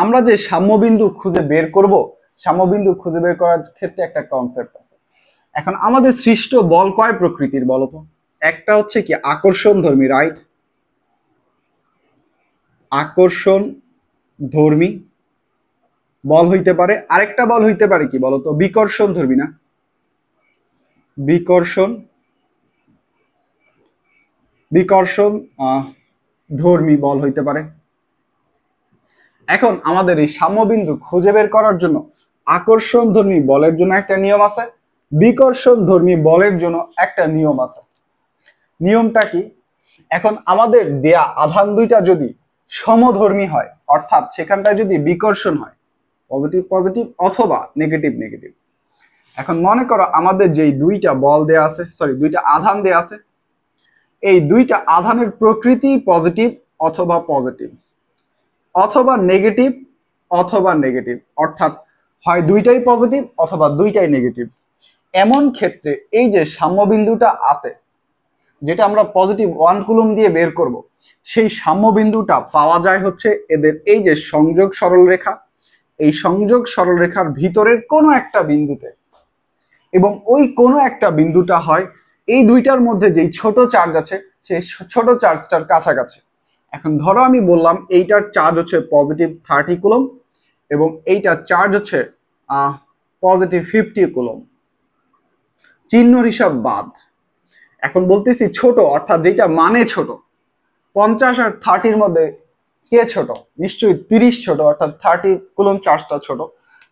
আমরা যে সাম্যবিন্দু খুঁজে বের করব, সাম্যবিন্দু খুঁজে বের করার ক্ষেত্রে একটা কনসেপ্ট আছে। এখন আমাদের সৃষ্ট বল কয় প্রকৃতির বলতো? একটা হচ্ছে কি আকর্ষণ ধর্মী, রাইট? আকর্ষণ ধর্মী বল হইতে পারে। আরেকটা বল হইতে পারে কি বলতো? বিকর্ষণ ধর্মী, না? বিকর্ষণ বিকর্ষণ ধর্মী বল হইতে পারে। এখন আমাদের এই সাম্যবিন্দু খুঁজে বের করার জন্য আকর্ষণ ধর্মী বলের জন্য একটা নিয়ম আছে, বিকর্ষণ ধর্মী বলের জন্য একটা নিয়ম আছে। নিয়মটা কি? এখন আমাদের দেয়া আধান দুইটা যদি সমধর্মী হয়, অর্থাৎ সেখানটায় যদি বিকর্ষণ হয়, পজিটিভ পজিটিভ অথবা নেগেটিভ নেগেটিভ। এখন মনে করো আমাদের যেই দুইটা বল দেয়া আছে, সরি দুইটা আধান দেয়া আছে, এই দুইটা আধানের প্রকৃতি পজিটিভ অথবা পজিটিভ, অথবা নেগেটিভ অথবা নেগেটিভ, অর্থাৎ হয় দুইটাই পজিটিভ অথবা দুইটাই নেগেটিভ। এমন ক্ষেত্রে এই যে সাম্যবিন্দুটা আছে, যেটা আমরা পজিটিভ 1 কুলম্ব দিয়ে বের করব, সেই সাম্যবিন্দুটা পাওয়া যায় হচ্ছে এদের এই যে সংযোগ সরলরেখা, এই সংযোগ সরলরেখার ভিতরের কোনো একটা বিন্দুতে, এবং ওই কোনো একটা বিন্দুটা হয় এই দুইটার মধ্যে যেই ছোট চার্জ আছে সেই ছোট চার্জটার কাছাকাছি। এখন ধরো আমি বললাম এইটার চার্জ হচ্ছে পজিটিভ 30 কুলম্ব এবং এইটার চার্জ হচ্ছে পজিটিভ 50 কুলম্ব। চিহ্নর হিসাব বাদ। এখন বলতেছি ছোট, অর্থাৎ যেটা মানে ছোট। 50 আর 30-র মধ্যে কে ছোট? নিশ্চয়ই 30 ছোট, অর্থাৎ 30 কুলম্ব চার্জটা ছোট।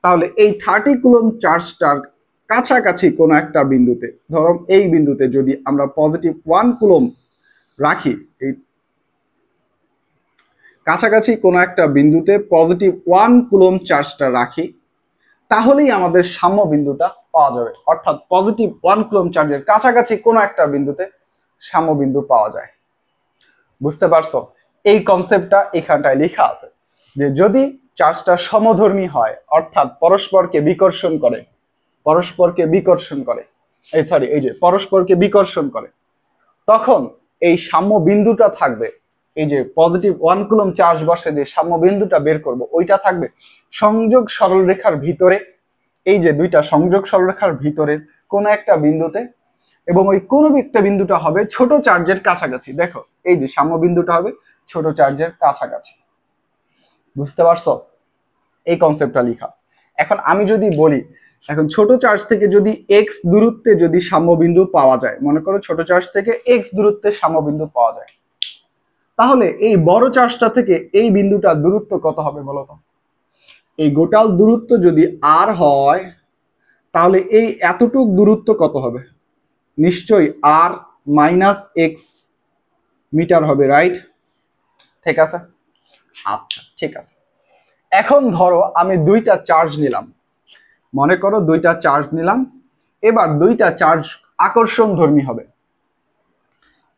তাহলে এই 30 কুলম্ব চার্জটার কাছাকাছি কোনো একটা বিন্দুতে, ধরো এই বিন্দুতে যদি আমরা পজিটিভ 1 কুলম্ব রাখি, এই কাছাকাছি কোনো একটা বিন্দুতে পজিটিভ 1 কুলম্ব চার্জটা রাখি, তাহলেই আমাদের সাম্য বিন্দুটা পাওয়া যাবে। অর্থাৎ পজিটিভ 1 কুলম্ব চার্জের কাছাকাছি কোনো একটা বিন্দুতে সাম্য বিন্দু পাওয়া যায়। বুঝতে পারছো? এই কনসেপ্টটা এখানটায় লেখা আছে যে যদি চার্জটা সমধর্মী হয়, অর্থাৎ পরস্পরকে বিকর্ষণ করে, পরস্পরকে বিকর্ষণ করে, এই যে পরস্পরকে বিকর্ষণ করে, তখন এই সাম্য বিন্দুটা থাকবে, এই যে পজিটিভ 1 কুলম্ব চার্জ বসে যে সাম্য বিন্দুটা বের করব, ওইটা থাকবে সংযোগ সরলরেখার ভিতরে, এই যে দুইটা সংযোগ সরলরেখার ভিতরের কোন একটা বিন্দুতে, এবং ওই কোন একটা বিন্দুটা হবে ছোট চার্জের কাছাকাছি। দেখো এই যে সাম্য বিন্দুটা হবে ছোট চার্জের কাছাকাছি। বুঝতে পারছো? এই কনসেপ্টটা লেখা। এখন আমি যদি বলি, এখন ছোট চার্জ থেকে যদি এক্স দূরত্বে যদি সাম্যবিন্দু পাওয়া যায়, মনে করো ছোট চার্জ থেকে এক্স দূরত্বে সাম্যবিন্দু পাওয়া যায়, তাহলে এই বড় চার্জটা থেকে এই বিন্দুটা দূরত্ব কত হবে বলো তো? এই গোটাল দূরত্ব যদি আর হয়, তাহলে এই এতটুক দূরত্ব কত হবে? নিশ্চয়ই আর মাইনাস এক্স মিটার হবে, রাইট? ঠিক আছে, আচ্ছা ঠিক আছে। এখন ধরো আমি দুইটা চার্জ নিলাম, মনে করো দুইটা চার্জ নিলাম, এবার দুইটা চার্জ আকর্ষণধর্মী হবে,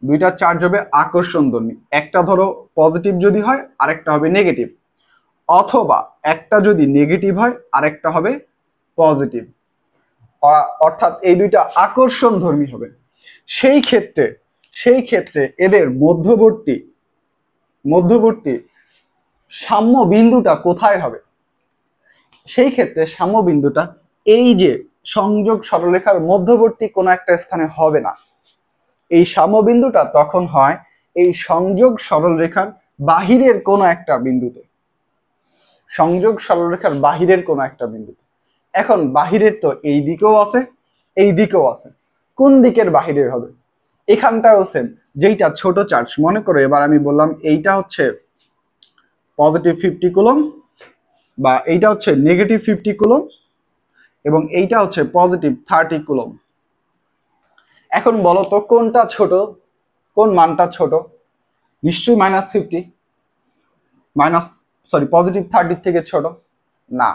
দুইটা চার্জ হবে আকর্ষণধর্মী। একটা ধরো পজিটিভ যদি হয়, আরেকটা হবে নেগেটিভ, অথবা একটা যদি নেগেটিভ হয় আরেকটা হবে পজিটিভ, অর্থাৎ এই দুইটা আকর্ষণধর্মী হবে। সেই ক্ষেত্রে এদের মধ্যবর্তী সাম্য বিন্দুটা কোথায় হবে? সেই ক্ষেত্রে সাম্য বিন্দুটা এই যে সংযোগ সরলরেখার মধ্যবর্তী কোনো একটা স্থানে হবে না। এই সাম্য বিন্দুটা তখন হয় এই সংযোগ সরলরেখার বাহিরের কোনো একটা বিন্দুতে, সংযোগ সরলরেখার বাহিরের কোনো একটা বিন্দুতে। এখন বাহিরের তো এই দিকেও আছে, এই দিকেও আছে, কোন দিকের বাহিরের হবে? এখানটাও সেম, যেইটা ছোট চার্জ, মনে করো এবার আমি বললাম এইটা হচ্ছে পজিটিভ 50 কুলম, বা এইটা হচ্ছে নেগেটিভ 50 কুলম, এবং এইটা হচ্ছে পজিটিভ 30 কুলম। এখন বলো তো কোনটা ছোট, কোন মানটা ছোট? নিশ্চয়ই পজিটিভ 30 থেকে ছোট না।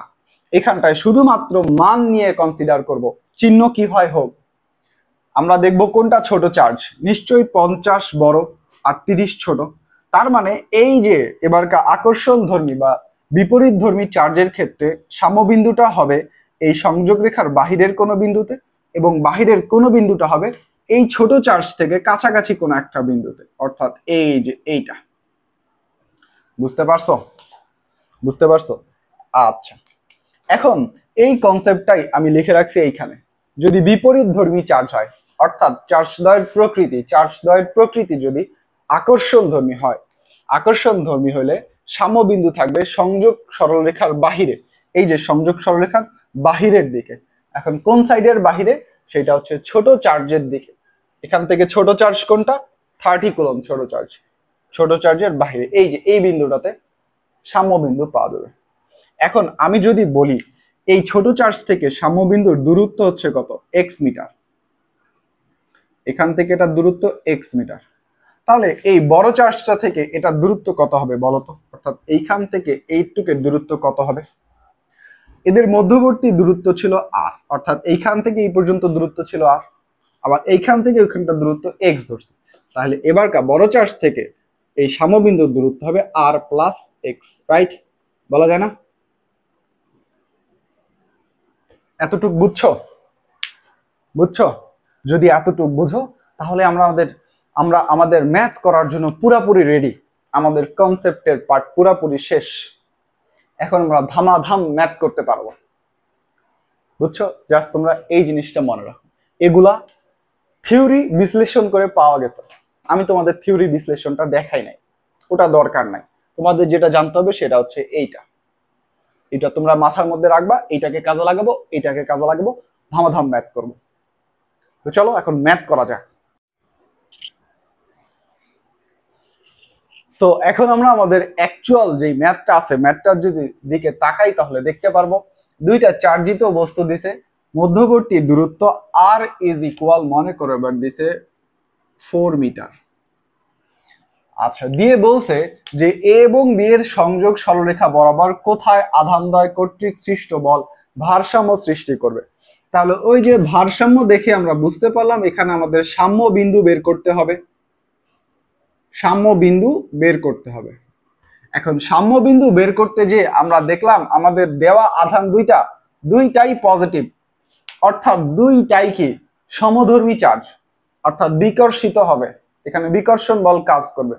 এখানটায় শুধুমাত্র মান নিয়ে কনসিডার করব, চিহ্ন কি হয় হোক, আমরা দেখব কোনটা ছোট চার্জ। নিশ্চয়ই 50 বড় আর 30 ছোট। তার মানে এই যে এবারকার আকর্ষণধর্মী বা বিপরীতধর্মী চার্জের ক্ষেত্রে সাম্যবিন্দুটা হবে এই সংযোগ রেখার বাহিরের কোনো বিন্দুতে, এবং বাহিরের কোনো বিন্দুটা হবে এই ছোট চার্জ থেকে কাছাকাছি কোনো একটা বিন্দুতে, অর্থাৎ এই যে এইটা। বুঝতে পারছো? আচ্ছা, এখন এই কনসেপ্টটাই আমি লিখে রাখছি এইখানে। যদি বিপরীতধর্মী চার্জ হয়, অর্থাৎ চার্জদ্বয়ের প্রকৃতি যদি আকর্ষণধর্মী হয়, আকর্ষণধর্মী হলে সাম্যবিন্দু থাকবে সংযোগ সরলরেখার বাহিরে, এই যে সংযোগ সরলরেখার বাহিরের দিকে। এখন কোন সাইডের বাহিরে? সেটা হচ্ছে ছোট চার্জের দিকে। এখান থেকে ছোট চার্জ কোনটা? 30 কুলম ছোট চার্জের বাহিরে, এই যে এই বিন্দুটাতে সাম্যবিন্দু পাওয়া যাবে। এখন আমি যদি বলি এই ছোট চার্জ থেকে সাম্যবিন্দুর দূরত্ব হচ্ছে কত? X metre. এখান থেকে এটা দূরত্ব এক্স মিটার, তাহলে এই বড় চার্জটা থেকে এটা দূরত্ব কত হবে বলতো? অর্থাৎ এইখান থেকে এইটুকের দূরত্ব কত হবে? এদের মধ্যবর্তী দূরত্ব ছিল আর, অর্থাৎ এইখান থেকে এই পর্যন্ত দূরত্ব ছিল আর, আবার এইখান থেকে ওইখানটা দূরত্ব এক্স ধরছে। তাহলে এবারকার বড় চার্জ থেকে এই সাম্যবিন্দুর দূরত্ব হবে আর প্লাস এক্স, রাইট? বলা যায় না? এতটুক বুঝছো? যদি এতটুক বুঝো, তাহলে আমরা আমাদের ম্যাথ করার জন্য পুরাপুরি রেডি। আমাদের কনসেপ্টের পার্ট পুরাপুরি শেষ। এখন আমরা ধামাধাম ম্যাথ করতে পারবো। বুঝছো? জাস্ট তোমরা এই জিনিসটা মনে রাখো, এগুলা থিওরি বিশ্লেষণ করে পাওয়া গেছে। আমি তোমাদের থিওরি বিশ্লেষণটা দেখাই নাই, ওটা দরকার নাই। তোমাদের যেটা জানতে হবে সেটা হচ্ছে এটা তোমরা মাথার মধ্যে রাখবা, এইটাকে কাজে লাগাবো, ধামাধাম ম্যাথ করবো। তো চলো এখন ম্যাথ করা যাক। তো এখন আমরা আমাদের অ্যাকচুয়াল যে ম্যাথটা আছে, ম্যাথটার যদি দিকে তাকাই তাহলে দেখতে পারবো দুইটা চার্জিত বস্তু দিছে, মধ্যবর্তী দূরত্ব আর ইজ ইকুয়াল, মনে করো এবার দিছে 4 মিটার। আচ্ছা, দিয়ে বলছে যে এ এবং বি এর সংযোগ সরলরেখা বরাবর কোথায় আধানদ্বয় কর্তৃক সৃষ্ট বল ভারসাম্য সৃষ্টি করবে। তাহলে ওই যে ভারসাম্য দেখে আমরা বুঝতে পারলাম এখানে আমাদের সাম্য বিন্দু বের করতে হবে। এখন সাম্য বিন্দু বের করতে যে আমরা দেখলাম আমাদের দেওয়া আধান দুইটাই পজিটিভ, অর্থাৎ দুইটাই কি সমধর্মী চার্জ, অর্থাৎ বিকর্ষিত হবে, এখানে বিকর্ষণ বল কাজ করবে।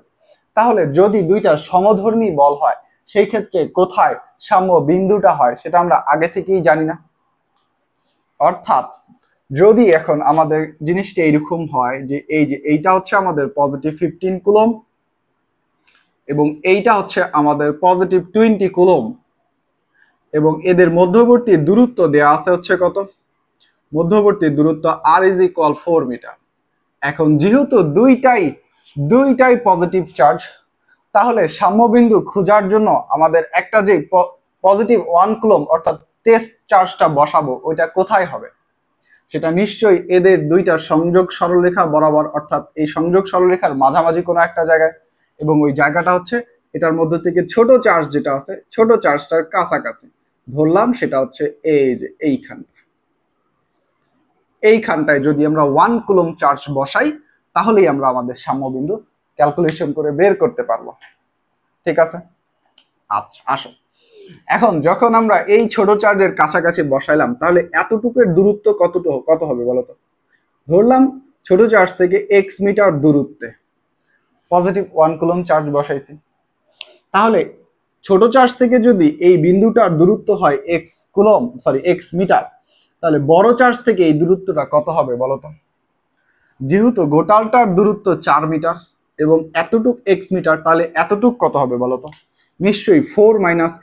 তাহলে যদি দুইটা সমধর্মী বল হয়, সেই ক্ষেত্রে কোথায় সাম্য বিন্দুটা হয় সেটা আমরা আগে থেকেই জানি না। অর্থাৎ যদি এখন আমাদের জিনিসটা এইরকম হয় যে এইটা হচ্ছে আমাদের পজিটিভ 15 কুলম এবং এইটা হচ্ছে আমাদের পজিটিভ 20 কুলম, এবং এদের মধ্যবর্তী দূরত্ব দেয়া আছে হচ্ছে কত? মধ্যবর্তী দূরত্ব r ইজ ইকুয়াল 4 মিটার। এখন যেহেতু দুইটাই পজিটিভ চার্জ, তাহলে সাম্যবিন্দু খোঁজার জন্য আমাদের একটা যে পজিটিভ 1 কুলম্ব অর্থাৎ টেস্ট চার্জটা বসাবো ওইটা কোথায় হবে? সেটা নিশ্চয়ই এদের দুইটার সংযোগ সরলরেখা বরাবর, অর্থাৎ এই সংযোগ সরলরেখার মাঝামাঝি কোনো একটা জায়গায়, এবং ওই জায়গাটা হচ্ছে এটার মধ্যে থেকে ছোট চার্জ যেটা আছে ছোট চার্জটার কাছাকাছি। ধরলাম সেটা হচ্ছে এই যে এইখানটায় যদি আমরা 1 কুলম্ব চার্জ বসাই তাহলেই আমরা আমাদের সাম্যবিন্দু ক্যালকুলেশন করে বের করতে পারবো। ঠিক আছে, আচ্ছা আসো এখন যখন আমরা এই ছোট চার্জের কাছাকাছি বসাইলাম তাহলে এতটুকুর দূরত্ব কত হবে বলতো? ধরলাম ছোট চার্জ থেকে x মিটার দূরত্বে পজিটিভ 1 কুলম্ব চার্জ বসাইছি, তাহলে ছোট চার্জ থেকে যদি এই বিন্দুটার দূরত্ব হয় x মিটার, তাহলে বড় চার্জ থেকে এই দূরত্বটা কত হবে বলতো? যেহেতু গোটালটার দূরত্ব 4 মিটার এবং এতটুক x মিটার, তাহলে এতটুক কত হবে বলতো? নিশ্চয়ই 4 মাইনাস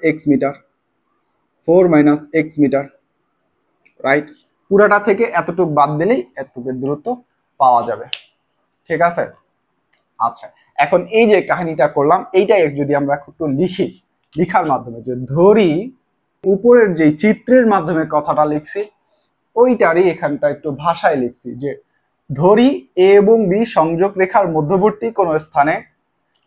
x মিটার, রাইট? পুরাটা থেকে এতটুক বাদ দিলেই এতটুকের দূরত্ব পাওয়া যাবে। ঠিক আছে, আচ্ছা এখন এই যে কাহিনীটা করলাম এইটাই যদি আমরা একটু লিখার মাধ্যমে, যে ধরি উপরের যে চিত্রের মাধ্যমে কথাটা লিখছি ওইটারই এখানটা একটু ভাষায় লিখছি, যে ধরি এ এবং বি সংযোগ রেখার মধ্যবর্তী কোন স্থানে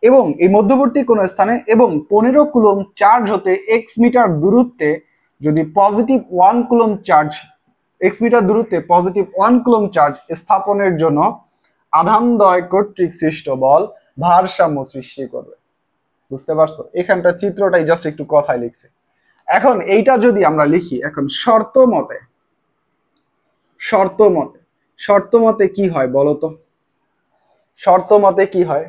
এবং এই মধ্যবর্তী কোন স্থানে এবং 15 কুলম্ব চার্জ হতে x মিটার দূরত্বে যদি positive 1 coulomb charge x metre দূরত্বে পজিটিভ 1 কুলম্ব চার্জ স্থাপনের জন্য আধানদ্বয় কর্তৃক সৃষ্ট বল ভারসাম্য সৃষ্টি করবে। বুঝতে পারছো? এখানটা চিত্রটাই জাস্ট একটু কথায় লিখছে। এখন এইটা যদি আমরা লিখি, এখন শর্ত মতে কি হয় বলতো? শর্ত মতে কি হয়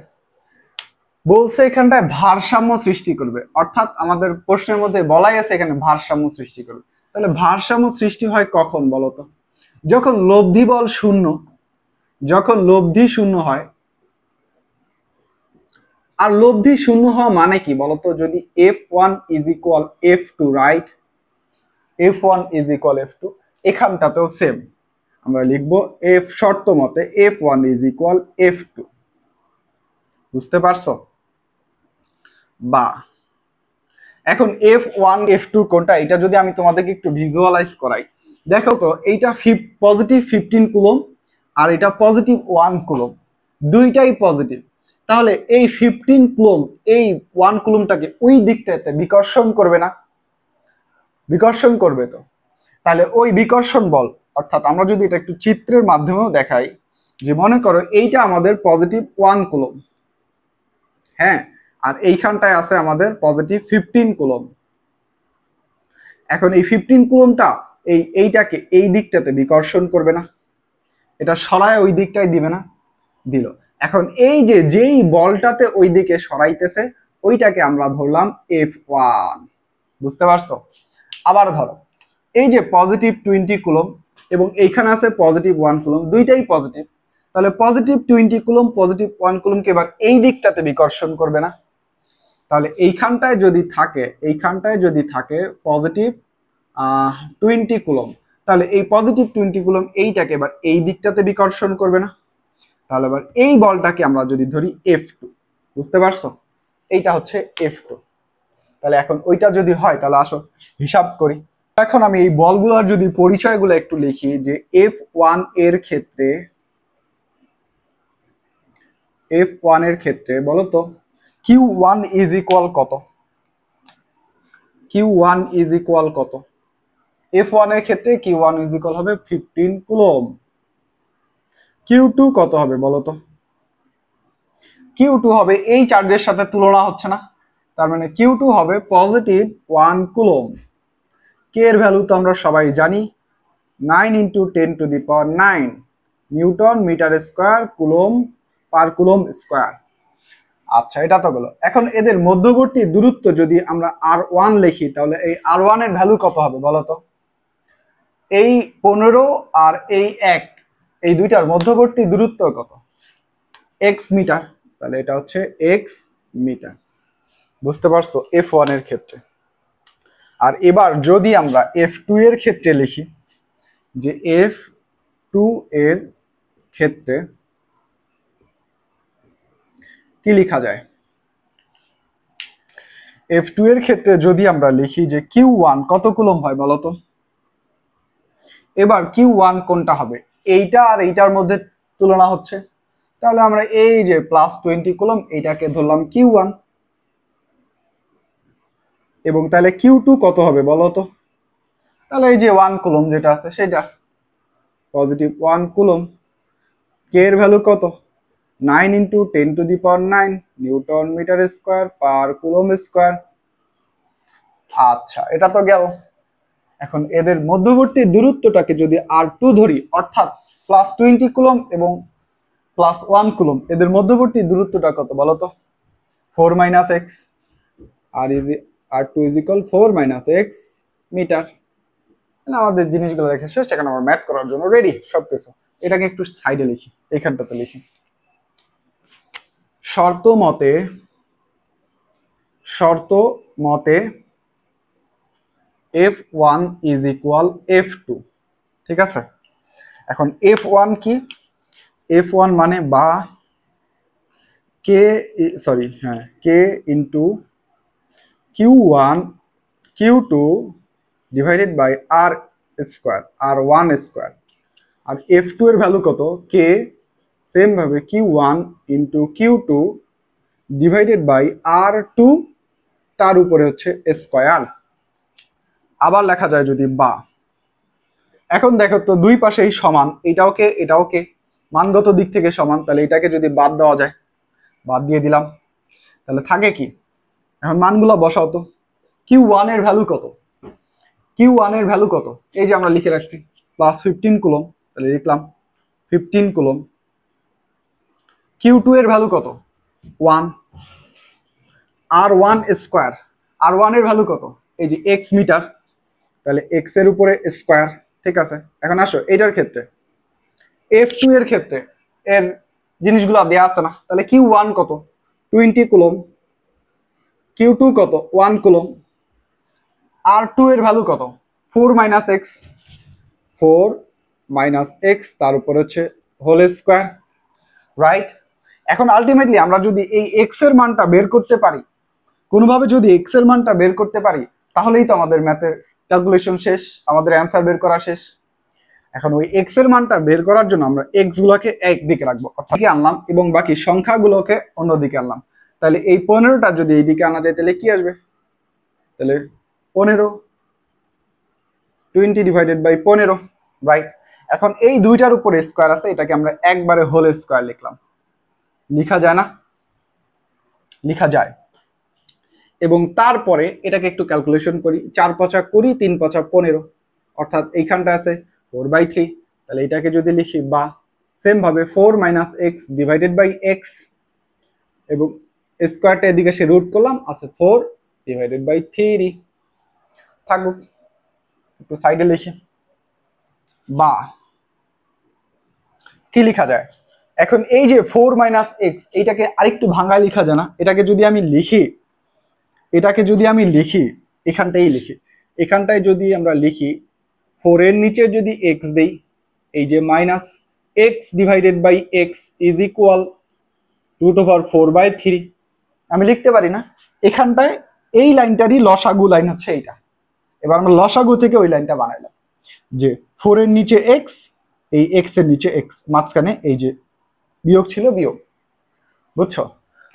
বলছে? এখানটায় ভারসাম্য সৃষ্টি করবে, অর্থাৎ আমাদের প্রশ্নের মধ্যে বলাই আছে এখানে ভারসাম্য সৃষ্টি করবে। তাহলে ভারসাম্য সৃষ্টি হয় কখন বলতো? যখন লব্ধি বল শূন্য, যখন লব্ধি শূন্য হয়। আর লব্ধি শূন্য হওয়া মানে কি বলতো? যদি F1 is equal F2, right? F1 is equal F2, এখানটাতেও সেম আমরা লিখবো শর্ত মতে F1 ইজ ইকুয়াল F2। বুঝতে পারছো? বা এখন F1 F2 কোনটা, এটা যদি আমি তোমাদেরকে একটু ভিজুয়ালাইজ করাই, দেখো তো এইটা পজিটিভ 15 কুলম্ব আর এটা পজিটিভ 1 কুলম্ব, দুইটাই পজিটিভ। তাহলে এই 15 কুলম্ব এই 1 কুলম্বটাকে ওই দিকটাতে বিকর্ষণ করবে না? বিকর্ষণ করবে তো। তাহলে ওই বিকর্ষণ বল, অর্থাৎ আমরা যদি এটা একটু চিত্রের মাধ্যমেও দেখাই, যে মনে করো এইটা আমাদের পজিটিভ 1 কুলম্ব, হ্যাঁ, আর এইখানটায় আছে আমাদের পজিটিভ 15 কুলম্ব। এখন এই 15 কুলম্বটা এইটাকে এই দিকটাতে বিকর্ষণ করবে না? এটা সরায় ওই দিকটাই দিবে না? দিল। এখন এই যে যেই বলটাতে ওই দিকে সরাইতেছে ওইটাকে আমরা ধরলাম F1। বুঝতে পারছো? আবার ধরো এই যে পজিটিভ 20 কুলম্ব এবং এইখানে আছে পজিটিভ 1 কুলম্ব, দুইটাই পজিটিভ। তাহলে পজিটিভ 20 কুলম্ব পজিটিভ 1 কুলম্বকে এবার এই দিকটাতে বিকর্ষণ করবে না? তাহলে এইখানটায় যদি থাকে পজিটিভ 20 কুলম্ব, তাহলে এই পজিটিভ 20 কুলম্ব এইটাকে এবার এই দিকটাতে বিকর্ষণ করবে না? তাহলে এবার এই বলটাকে আমরা যদি ধরি F2। বুঝতে পারছো? এইটা হচ্ছে F2। তাহলে এখন ওইটা যদি হয় তাহলে আসো হিসাব করি। এখন আমি এই বলগুলোর যদি পরিচয়গুলো একটু লিখি, যে F1 এর ক্ষেত্রে বলতো Q1 ইজ ইকুয়াল কত? Q1 ইজ ইকুয়াল কত? F1 এর ক্ষেত্রে Q1 ইজ ইকুয়াল হবে 15 কুলম্ব। Q2 কত হবে বলতো? Q2 হবে এই চার্জের সাথে তুলনা হচ্ছে না, তার মানে Q2 হবে পজিটিভ 1 কুলম্ব। কে এর ভ্যালু তো আমরা সবাই জানি, 9 × 10⁹ newton metre square coulomb per coulomb square. আচ্ছা এটা তো গেল। এখন এদের মধ্যবর্তী দূরত্ব যদি আমরা R1 লিখি তাহলে এই R1 এর ভ্যালু কত হবে বলতো? এই 15 আর এই 1, এই দুইটার মধ্যবর্তী দূরত্ব কত? x metre. তাহলে এটা হচ্ছে x মিটার। বুঝতে পারছো? F1 এর ক্ষেত্রে। আর এবার যদি আমরা F2 এর ক্ষেত্রে লিখি, যে F2 এর ক্ষেত্রে কি লেখা যায়? F2 এর ক্ষেত্রে যদি আমরা লিখি যে Q1 কত কুলম হয় বলতো? এবার Q1 কোনটা হবে? এইটা আর এইটার মধ্যে তুলনা হচ্ছে, তাহলে আমরা এই যে +20 কুলম এইটাকে ধরলাম Q1, এবং তাহলে Q2 কত হবে বলতো? তাহলে এই যে 1 কুলম যেটা আছে সেটা, +1 কুলম। K এর ভ্যালু কত? 9 × 10⁹ newton metre square per coulomb square. আচ্ছা, এটা তো গেল। এখন এদের মধ্যবর্তী দূরত্বটাকে যদি R2 ধরি, অর্থাৎ +20 কুলম এবং +1 কুলম, এদের মধ্যবর্তী দূরত্বটা কত বলতো? 4 - x। R2 = 4 - x metre. আমাদের জিনিসগুলো লেখা শেষ, এখন আমরা ম্যাথ করার জন্য রেডি সবকিছু। এটাকে একটু সাইডে লিখি, এইখানটাতে লিখি। শর্ত মতে F1 = F2, ঠিক আছে? এখন F1 কি? F1 মানে বা K × Q1 Q2 / R1 square. আর F2 এর ভ্যালু কত? K সেম ভাবে Q1 × Q2 / R2 তার উপরে হচ্ছে স্কয়ার। আবার লেখা যায় যদি বা। এখন দেখো তো দুই পাশেই সমান, এটাও কে মানগত দিক থেকে সমান, তাহলে এটাকে যদি বাদ দেওয়া যায়, বাদ দিয়ে দিলাম, তাহলে থাকে কি? এখন মানগুলো বসাও তো। Q1 এর ভ্যালু কত? Q1 এর ভ্যালু কত? এই যে আমরা লিখে রাখছি +15 কুলম, তাহলে লিখলাম 15 কুলম। Q2 এর ভ্যালু কত? 1। R1 স্কয়ার, R1 এর ভ্যালু কত? এই যে x মিটার, তাহলে x এর উপরে স্কয়ার, ঠিক আছে? এখন আসো এটার ক্ষেত্রে, F2 এর ক্ষেত্রে এর জিনিসগুলো দেয়া আছে না, তাহলে Q1 কত? 20 কুলম। Q2 কত? 1 কুলম। R2 এর ভ্যালু কত? 4 - x, 4 - x তার উপর হচ্ছে হোল স্কয়ার, রাইট? এখন আলটিমেটলি আমরা যদি এই x এর মানটা বের করতে পারি, কোনোভাবে যদি x এর মানটা বের করতে পারি, তাহলেই তো আমাদের ম্যাথের ক্যালকুলেশন শেষ, আমাদের অ্যান্সার বের করা শেষ। এখন ওই x এর মানটা বের করার জন্য আমরা x গুলোকে একদিকে রাখবো, অর্থাৎ আনলাম, এবং বাকি সংখ্যাগুলোকে অন্যদিকে আনলাম। তাহলে এই 15টা যদি এইদিকে আনা যায়, তাহলে কি আসবে? তাহলে 15, 20/15, রাইট? এখন এই দুইটার উপরে স্কয়ার আছে, এটাকে আমরা একবারে হোল স্কয়ার লিখলাম। লিখা যায় না? লিখা যায়। এবং তারপরে এটাকে একটু ক্যালকুলেশন করি, 4 × 5 = 20, 3 × 5 = 15, অর্থাৎ এইখানটা আছে 4/3। তাহলে এটাকে যদি লিখি বা, সেম ভাবে 4 - x / x, এবং স্কয়ারটা এদিকে সে রুট করলাম, আছে 4/3 থাকুক। একটু সাইডে লিখি, বা কি লেখা যায়? এখন এই যে 4 - x, এইটাকে আরেকটু ভাঙায় লেখা যায় না? এটাকে যদি আমি লিখি, এখানটায় যদি আমরা লিখি 4 এর নিচে যদি x দেই, এই যে -x / x = √4/3, আমি লিখতে পারি না? এখানটায় এই লাইনটারই লসাগু লাইন হচ্ছে এইটা। এবার আমরা লসাগু থেকে ওই লাইনটা বানাইলাম, যে 4 এর নিচে x, এই x এর নিচে x, মাঝখানে এই যে বিয়োগ ছিল, বিয়োগ, বুঝছো?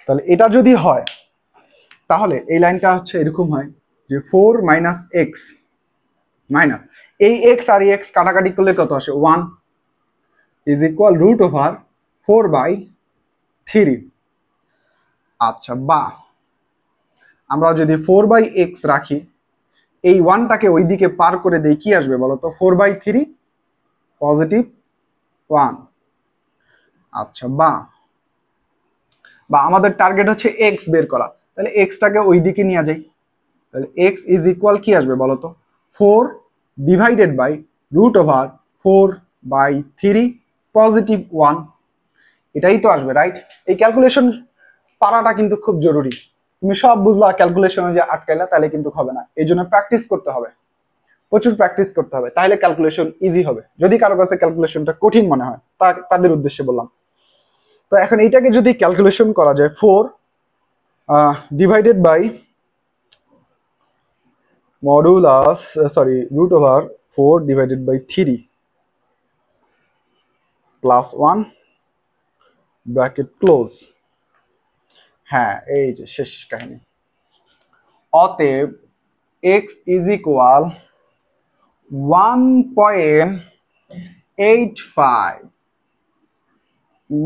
তাহলে এটা যদি হয়, তাহলে এই লাইনটা হচ্ছে এরকম হয় যে 4 - x মাইনাস এই x আর এই x কাটাকাটি করলে কত আসে? 1 = √4/3। আচ্ছা, বা আমরা যদি 4/x রাখি, এই 1টাকে ওইদিকে পার করে দেই, কি আসবে বলতো? 4/3 +1। আচ্ছা, বা আমাদের টার্গেট হচ্ছে x বের করা, তাহলে xটাকে ওইদিকে নিয়ে যাই, তাহলে x = কি আসবে বলতো? 4/√4/3 +1, এটাই তো আসবে, রাইট? এই ক্যালকুলেশন পারাটা কিন্তু খুব জরুরি। তুমি সব বুঝলা ক্যালকুলেশনে যে আটকাইলা, তাহলে কিন্তু হবে না। এই জন্য প্র্যাকটিস করতে হবে, প্রচুর প্র্যাকটিস করতে হবে, তাহলে ক্যালকুলেশন ইজি হবে। যদি কারো কাছে ক্যালকুলেশনটা কঠিন মনে হয়, তাদের উদ্দেশ্যে বললাম। তো এখন এইটাকে যদি ক্যালকুলেশন করা যায়, 4 divided by modulus root over 4 divided by 3 plus 1 bracket close. হ্যাঁ, এই যে শেষ কাহিনী। অতএব x ইজ ইকুয়াল 1.85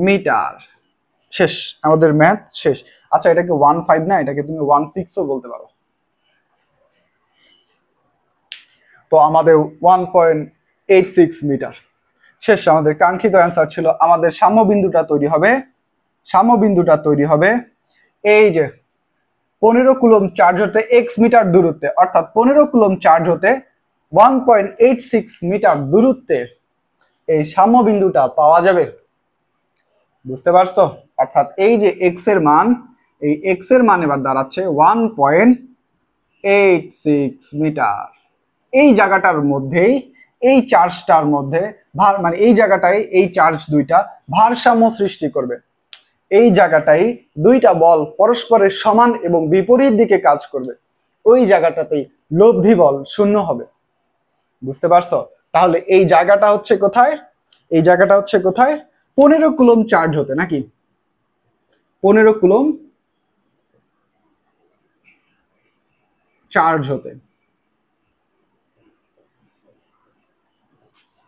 মিটার। শেষ, আমাদের ম্যাথ শেষ। আচ্ছা, এটাকে 15 না, এটাকে তুমি 16ও বলতে পারো। তো আমাদের 1.86 মিটার শেষ। আমাদের কাঙ্ক্ষিত অ্যান্সার ছিল, আমাদের সাম্যবিন্দুটা তৈরি হবে এই যে 15 কুলম্ব চার্জ হতে x মিটার দূরত্বে, অর্থাৎ 15 কুলম্ব চার্জ হতে 1.86 মিটার দূরত্বে এই সাম্যবিন্দুটা পাওয়া যাবে। বুঝতে পারছো? অর্থাৎ এই যে x এর মান, এই x এর মান এবার দাঁড়াচ্ছে 1.86 মিটার। এই জায়গাটার মধ্যেই, এই চার্জটার মধ্যে মানে এই জায়গাটায় এই চার্জ দুইটা ভারসাম্য সৃষ্টি করবে। এই জায়গাটাই দুইটা বল পরস্পরের সমান এবং বিপরীত দিকে কাজ করবে। ওই জায়গাটাতেই লব্ধি বল শূন্য হবে। বুঝতে পারছো? তাহলে এই জায়গাটা হচ্ছে কোথায়? এই জায়গাটা হচ্ছে কোথায়? 15 কুলম্ব চার্জ হতে, নাকি 15 কুলম্ব চার্জ হতে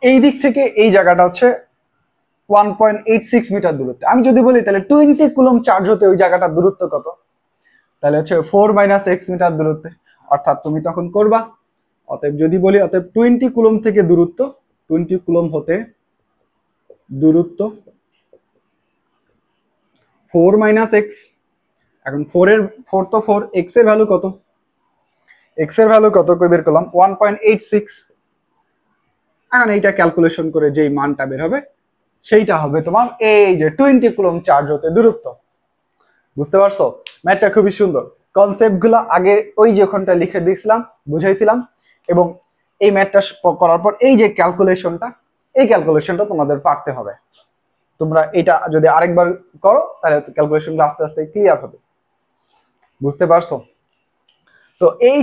এই দিক থেকে এই জায়গাটা হচ্ছে 1.86 মিটার দূরত্বে। আমি যদি বলি তাহলে 20 কুলম্ব চার্জ হতে ওই জায়গাটার দূরত্ব কত? তাহলে হচ্ছে 4 - x মিটার দূরত্বে। অর্থাৎ তুমি তখন করবা, অতএব যদি বলি, অতএব 20 কুলম্ব থেকে দূরত্ব, 20 কুলম্ব হতে দূরত্ব 4 - x। এখন 4 তো 4, x এর ভ্যালু কত? x এর ভ্যালু কত কই বের করলাম? 1.86। এখন এইটা ক্যালকুলেশন করে যেই মানটা বের হবে সেইটা হবে তোমার এই যে 20 কুলম্ব চার্জ হতে দূরত্ব। বুঝতে পারছো? ম্যাথটা খুবই সুন্দর। কনসেপ্ট গুলো আগে ওই যে ওখানটা লিখে দিয়েছিলাম, বুঝাইছিলাম, এবং এই ম্যাথটা করার পর এই যে ক্যালকুলেশনটা, এই ক্যালকুলেশনটা তোমাদের পারতে হবে। তোমরা এটা যদি আরেকবার করো তাহলে ক্যালকুলেশনটা আস্তে আস্তে ক্লিয়ার হবে। বুঝতে পারছো? তো এই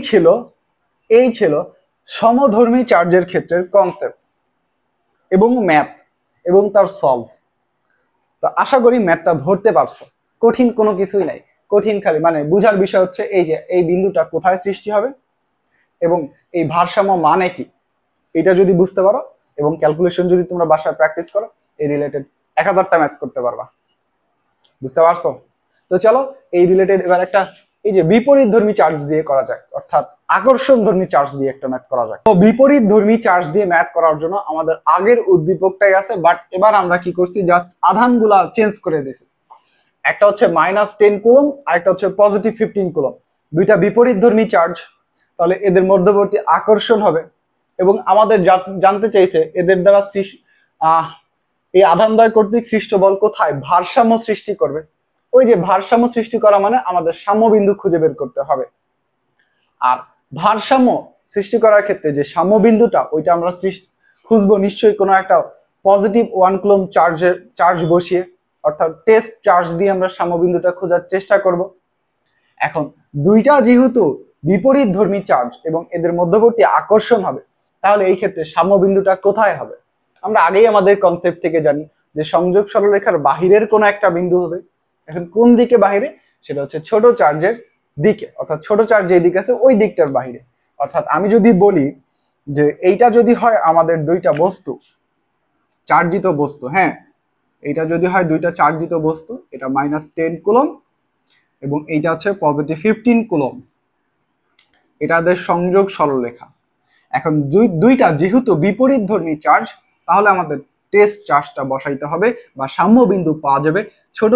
ছিল সমধর্মী চার্জের ক্ষেত্রের কনসেপ্ট এবং ম্যাথ এবং তার সলভ। তো আশা করি ম্যাথটা ধরতে পারছো। কঠিন কোনো কিছুই নাই, কঠিন খালি মানে বুঝার বিষয় হচ্ছে এই যে এই বিন্দুটা কোথায় সৃষ্টি হবে এবং এই ভারসাম্য মানে কি, এটা যদি বুঝতে পারো এবং ক্যালকুলেশন যদি তোমরা বাসায় প্র্যাকটিস করো, এই রিলেটেড 1000টা ম্যাথ করতে পারবা। বুঝতে পারছো? তো চলো এই রিলেটেড এবার একটা এই যে বিপরীত ধর্মী চার্জ দিয়ে করা যাক, অর্থাৎ আকর্ষণ ধর্মী চার্জ দিয়ে একটা ম্যাথ করা যাক। তো বিপরীত ধর্মী চার্জ দিয়ে ম্যাথ করার জন্য আমাদের আগের উদ্দীপকটাই আছে, বাট এবার আমরা কি করছি, জাস্ট আধানগুলা চেঞ্জ করে দিয়েছি। একটা হচ্ছে -10 কুলম্ব আর একটা হচ্ছে +15 কুলম্ব, দুইটা বিপরীত ধর্মী চার্জ। তাহলে এদের মধ্যবর্তী আকর্ষণ হবে এবং আমাদের জানতে চাইছে এদের দ্বারা এই আধানদ্বয় কর্তৃক সৃষ্ট বল কোথায় ভারসাম্য সৃষ্টি করবে। ওই যে ভারসাম্য সৃষ্টি করা মানে আমাদের সাম্যবিন্দু খুঁজে বের করতে হবে। আর ভারসাম্য সৃষ্টি করার ক্ষেত্রে যে সাম্যবিন্দুটা, ওইটা আমরা খুঁজবো নিশ্চয়ই কোনো একটা +1 কুলম্ব চার্জ বসিয়ে, অর্থাৎ টেস্ট চার্জ দিয়ে আমরা সাম্যবিন্দুটা খোঁজার চেষ্টা করব। এখন দুইটা যেহেতু বিপরীত ধর্মী চার্জ এবং এদের মধ্যবর্তী আকর্ষণ হবে, তাহলে এই ক্ষেত্রে সাম্যবিন্দুটা কোথায় হবে? আমরা আগেই আমাদের কনসেপ্ট থেকে জানি যে সংযোগ সরলরেখার বাহিরের কোনো একটা বিন্দু হবে। এখন কোন দিকে বাহিরে? সেটা হচ্ছে ছোট চার্জের দিকে, অর্থাৎ ছোট চার্জ যেই দিকে আছে ওই দিকটার বাহিরে। অর্থাৎ আমি যদি বলি যে এইটা যদি হয় আমাদের দুইটা বস্তু, চার্জিত বস্তু, হ্যাঁ, এইটা যদি হয় দুইটা চার্জিত বস্তু, এটা -10 কুলম্ব এবং এইটা হচ্ছে +15 কুলম্ব, এটাদের সংযোগ সরলরেখা। এখন দুইটা যেহেতু বিপরীত ধর্মী চার্জ, তাহলে আমাদের টেস্ট চার্জটা বসাইতে হবে বা সাম্যবিন্দু পাওয়া যাবে ছোট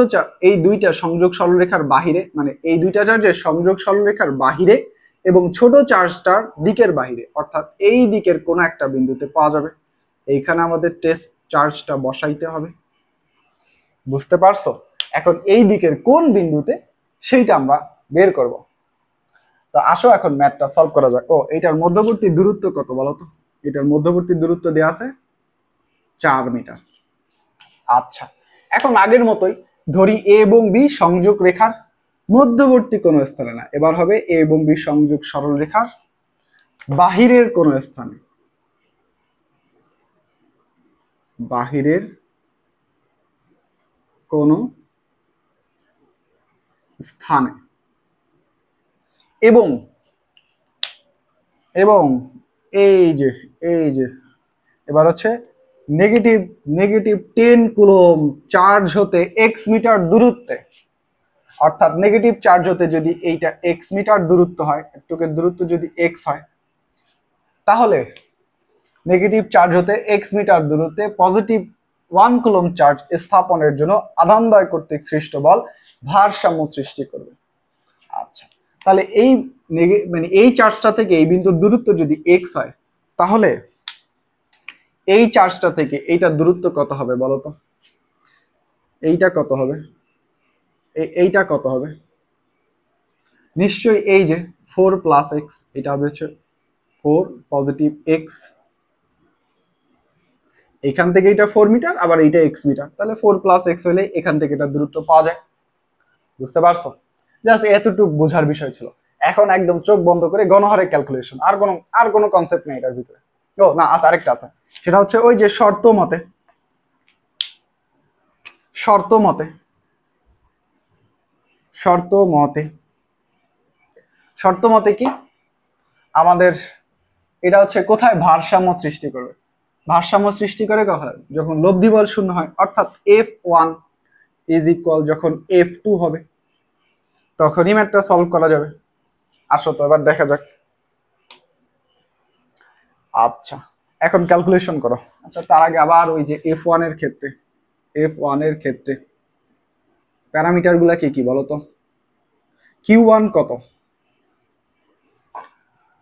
এই দুইটা সংযোগ সরলরেখার বাহিরে, মানে এই দুইটা চার্জের সংযোগ সরলরেখার বাহিরে এবং ছোট চার্জটার দিকের বাহিরে, অর্থাৎ এই দিকের কোনো একটা বিন্দুতে পাওয়া যাবে। এইখানে আমাদের টেস্ট চার্জটা বসাইতে হবে। বুঝতে পারছো? এখন এই দিকের কোন বিন্দুতে সেইটা আমরা বের করব। তো আসো এখন ম্যাথটা সলভ করা যাক। ও এটার মধ্যবর্তী দূরত্ব কত বলো তো? এটার মধ্যবর্তী দূরত্ব দেওয়া আছে 4 মিটার। আচ্ছা, এখন আগের মতোই ধরি এ এবং বি সংযোগ রেখার মধ্যবর্তী কোন স্থানে না, এবার হবে এ এবং বি সংযোগ সরল রেখার বাহিরের কোন স্থানে, বাহিরের কোন স্থানে, এবং এবং এই যে এবার হচ্ছে নেগেটিভ নেগেটিভ 10 কুলম চার্জ হতে এক্স মিটার দূরত্বে, অর্থাৎ নেগেটিভ চার্জ হতে যদি এইটা এক্স মিটার দূরত্ব হয়, একটুকের দূরত্ব যদি এক্স হয়, তাহলে নেগেটিভ চার্জ হতে এক্স মিটার দূরত্বে পজিটিভ 1 কুলম চার্জ স্থাপনের জন্য আধানদ্বয় কর্তৃক সৃষ্ট বল ভারসাম্য সৃষ্টি করবে। আচ্ছা, তাহলে এই মানে এই চার্জটা থেকে এই বিন্দুর দূরত্ব যদি এক্স হয়, তাহলে এই চার্জটা থেকে এইটার দূরত্ব কত হবে বলো তো? এইটা কত হবে? এইটা কত হবে? নিশ্চয়ই এই যে 4 প্লাস এক্স, এটা হবে হচ্ছে 4 পজিটিভ এক্স, এখান থেকে এটা 4 মিটার, আবার এইটা এক্স মিটার, তাহলে 4 প্লাস এক্স হলে এখান থেকে এটা দূরত্ব পাওয়া যায়। বুঝতে পারছো? জাস্ট এতটুকু বোঝার বিষয় ছিল। এখন একদম চোখ বন্ধ করে গণহারে ক্যালকুলেশন, আর কোনো কনসেপ্ট নেই এটার ভিতরে। ও না, আছে আরেকটা আছে, সেটা হচ্ছে ওই যে শর্ত মতে শর্ত মতে শর্ত মতে শর্ত মতে কি আমাদের এটা হচ্ছে কোথায় ভারসাম্য সৃষ্টি করবে? ভারসাম্য সৃষ্টি করে কখন? যখন লব্ধি বল শূন্য হয়, অর্থাৎ F1 ইজ ইকুয়াল যখন F2 হবে, তখনই ম্যাথটা সলভ করা যাবে। আসো তো এবার দেখা যাক। আচ্ছা, এখন ক্যালকুলেশন করো। আচ্ছা, তার আগে আবার ওই যে F1 এর ক্ষেত্রে প্যারামিটার গুলা কি কি বলো তো? Q1 কত?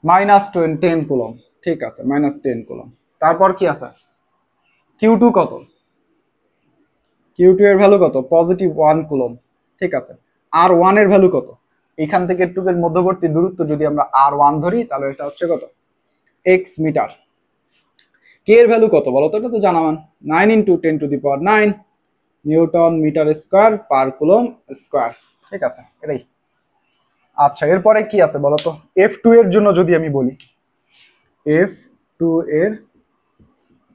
-10 কুলম, ঠিক আছে, -10 কুলম। তারপর কি আছে? Q2 কত? Q2 এর ভ্যালু কত? পজিটিভ 1 কুলম, ঠিক আছে। R1 এর ভ্যালু কত? এখান থেকে টুকের মধ্যবর্তী দূরত্ব যদি আমরা R1 ধরি, তাহলে এটা হচ্ছে কত? x metre. কে এর ভ্যালু কত বলো তো? এটা তো জানা মান, 9 × 10⁹ newton metre square per coulomb square, ঠিক আছে, এটাই। আচ্ছা, এরপরে কি আছে বলো তো? F2 এর জন্য যদি আমি বলি, F2 এর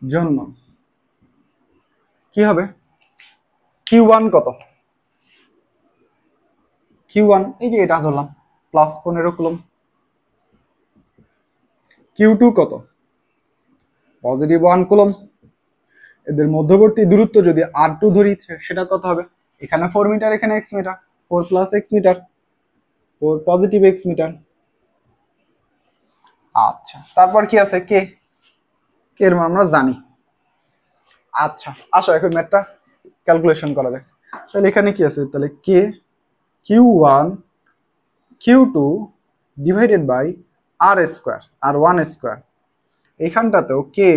জন্য কি হবে? Q1 কত? Q1 এই যে এটা ধরলাম +15 কুলম। Q2 কত? Positive 1 coulomb. এদের মধ্যবর্তী দূরত্ব যদি R2 ধরি, সেটা কত হবে? এখানে 4 মিটার, এখানে x metre, 4 plus x metre, 4 positive x metre. আচ্ছা, তারপর কি আছে? কে এর মান আমরা জানি। আচ্ছা, আসো এখন ম্যাথটা ক্যালকুলেশন করা যাক। তাহলে এখানে কি আছে? তাহলে K Q1 Q2 divided by R square, R1 square. এখানটাতেও K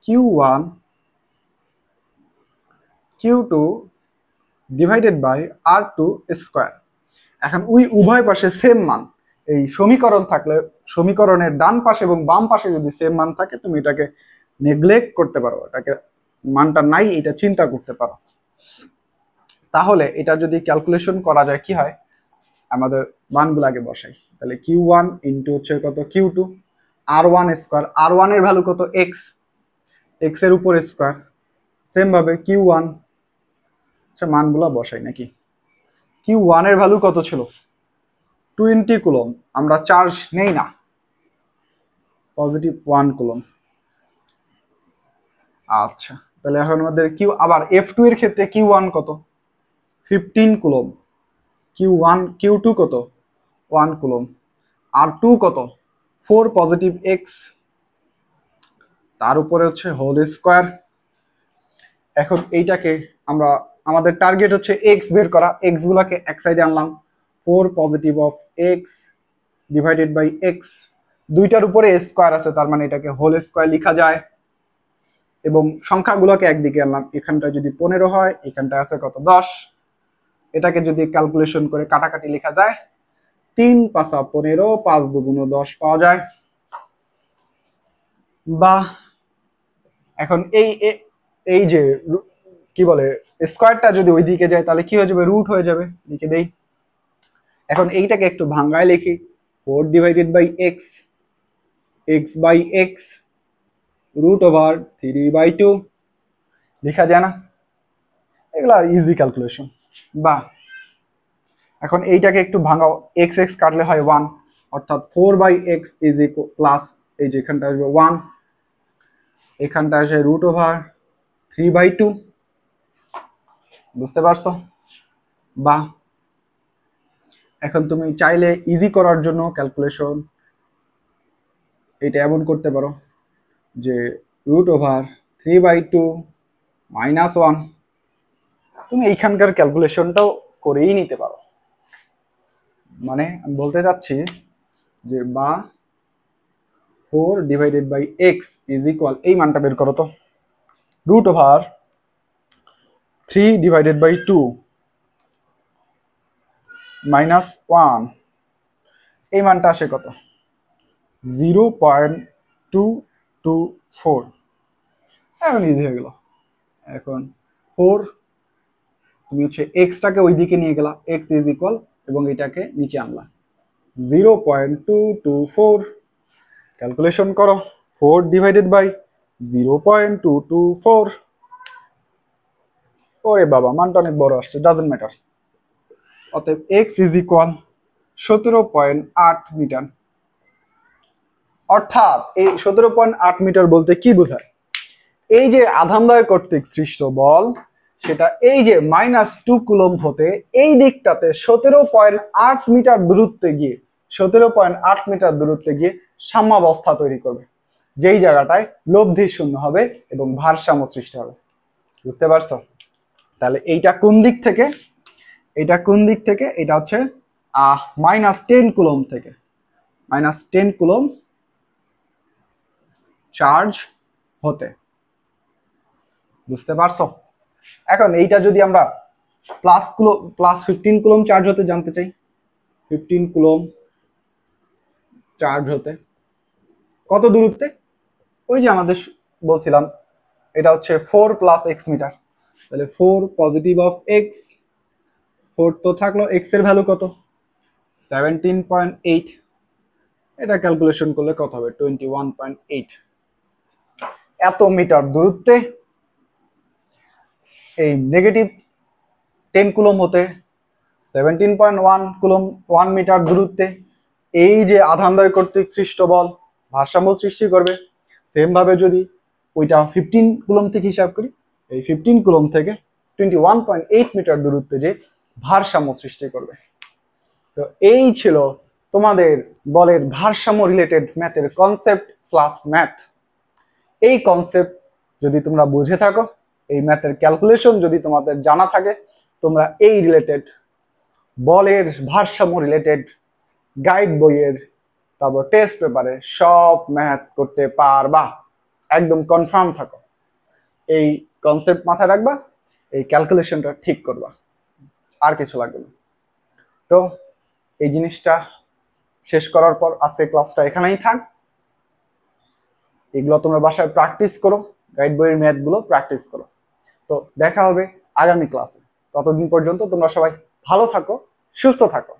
Q1 Q2 divided by R2 square. এখন উভয় পাশে সেম মান, এই সমীকরণ থাকলে সমীকরণের ডান পাশে এবং বাম পাশে যদি সেম মান থাকে, তুমি এটাকে নেগলেক্ট করতে পারো, এটাকে মানটা নাই এটা চিন্তা করতে পারো। তাহলে এটা যদি ক্যালকুলেশন করা যায়, কি হয়? আমাদের মানগুলো আগে বসাই। তাহলে Q1 ইন্টু হচ্ছে কত? Q2, R1 স্কয়ার, R1 এর ভ্যালু কত? x, x এর উপর স্কয়ার। সেম ভাবে Q1, আচ্ছা মানগুলো বসাই নাকি? Q1 এর ভ্যালু কত ছিল? 20 কুলম, আমরা চার্জ নেই না, পজিটিভ 1 কুলম। আচ্ছা, তাহলে এখন আমাদের আবার F2 এর ক্ষেত্রে Q1 কত? 15 কুলম। Q2 কত? 1 কুলম। R2 কত? 4 পজিটিভ x, তার উপরে হচ্ছে হোল স্কয়ার। এখন এইটাকে আমরা, আমাদের টার্গেট হচ্ছে x বের করা, x গুলাকে এক সাইডে আনলাম, 4 positive of x divided by x, দুইটার উপরে স্কয়ার আছে, তার মানে এটাকে হোল স্কয়ার লেখা যায়। এবং সংখ্যাগুলোকে একদিকে আনলাম, এখানটা যদি 15 হয়, এখানটা আছে কত? 10। এটাকে যদি ক্যালকুলেশন করে কাটাকাটি লেখা যায়, 3 5 15, 5 2 10 পাওয়া যায়। বা এখন এই যে কি বলে স্কয়ারটা যদি ওই দিকে যায় তাহলে কি হয়ে যাবে, রুট হয়ে যাবে। লিখে দেই। এখন এইটাকে একটু ভাঙায় লিখি, 4 divided by X, X by X root over 3/2 লেখা যায় না? এগুলা ইজি ক্যালকুলেশন। বা এখন এইটাকে একটু ভাঙাও, এক্স এক্স কাটলে হয় 1, অর্থাৎ 4/x ইজ ইকুয়াল প্লাস এই যে এখানটা আসবে 1, এখানটা আসে রুট ওভার 3/2। বুঝতে পারছো? বা এখন তুমি চাইলে ইজি করার জন্য ক্যালকুলেশন এটা এমন করতে পারো যে রুট ওভার 3/2 মাইনাস 1, তুমি এইখানকার ক্যালকুলেশনটাও করেই নিতে পারো। মানে আমি বলতে চাচ্ছি যে বা 4 divided by X is equal, এই মানটা বের করো তো, root over 3 divided by 2 minus 1, এই মানটা আসে কত, 0.224। এখন ইজি হয়ে গেল। এখন 4 তুমি হচ্ছে এক্সটাকে ওই দিকে নিয়ে গেলা, এক্স ইজ ইকুয়াল এবং এটাকে নিচে আনলা, 0.224 ক্যালকুলেশন করো, 4 ডিভাইডেড বাই 0.224। ওরে বাবা, মানটা অনেক বড় আসছে, ডাজন্ট ম্যাটার। অতএব এক্স ইজ ইকুয়াল 17.8 মিটার। অর্থাৎ এই 17.8 মিটার বলতে কি বোঝায়, এই যে আধানদ্বয় কর্তৃক সৃষ্ট বল সেটা এই যে -2 কুলম্ব হতে এই দিকটাতে 17.8 মিটার দূরত্বে গিয়ে 17.8 মিটার দূরত্বে গিয়ে সাম্যাবস্থা তৈরি করবে, যেই জায়গাটায় লব্ধি শূন্য হবে এবং ভারসাম্য সৃষ্টি হবে। বুঝতে পারছো? তাহলে এইটা কোন দিক থেকে, এটা কোন দিক থেকে, এটা হচ্ছে -10 কুলম্ব থেকে, -10 কুলম্ব চার্জ হতে। বুঝতে পারছো? এখন এইটা যদি আমরা প্লাস 15 কুলম্ব চার্জ হতে জানতে চাই, 15 কুলম্ব চার্জ হতে কত দূরত্বে, ওই যে আমাদের বলছিলাম এটা হচ্ছে 4 + x মিটার, তাহলে 4 পজিটিভ অফ x, 4 তো থাকলো, x এর ভ্যালু কত, 17.8, এটা ক্যালকুলেশন করলে কত হবে, 21.8। এত মিটার দূরত্বে এই নেগেটিভ 10 কুলম্ব হতে 17.1 কুলম্ব 1 মিটার দূরত্বে এই যে আধানদ্বয় কর্তৃক সৃষ্ট বল ভারসাম্য সৃষ্টি করবে। সেম ভাবে যদি ওইটা 15 কুলম্ব থেকে হিসাব করি, এই 15 কুলম্ব থেকে 21.8 মিটার দূরত্বে যে ভারসাম্য সৃষ্টি করবে। তো এই ছিল তোমাদের বলের ভারসাম্য রিলেটেড ম্যাথের কনসেপ্ট প্লাস ম্যাথ। এই কনসেপ্ট যদি তোমরা বুঝে থাকো, এই ম্যাথের ক্যালকুলেশন যদি তোমাদের জানা থাকে, তোমরা এই রিলেটেড বলের ভারসাম্য রিলেটেড গাইড বইয়ের তারপর টেস্ট পেপারে সব ম্যাথ করতে পারবা, একদম কনফার্ম থাকো। এই কনসেপ্ট মাথায় রাখবা, এই ক্যালকুলেশনটা ঠিক করবা, আর কিছু লাগবে না। তো এই জিনিসটা শেষ করার পর আজকে ক্লাসটা এখানেই থাক। এগুলো তোমরা বাসায় প্র্যাকটিস করো, গাইড বইয়ের ম্যাথগুলো প্র্যাকটিস করো। তো দেখা হবে আগামী ক্লাসে। ততদিন পর্যন্ত তোমরা সবাই ভালো থাকো, সুস্থ থাকো।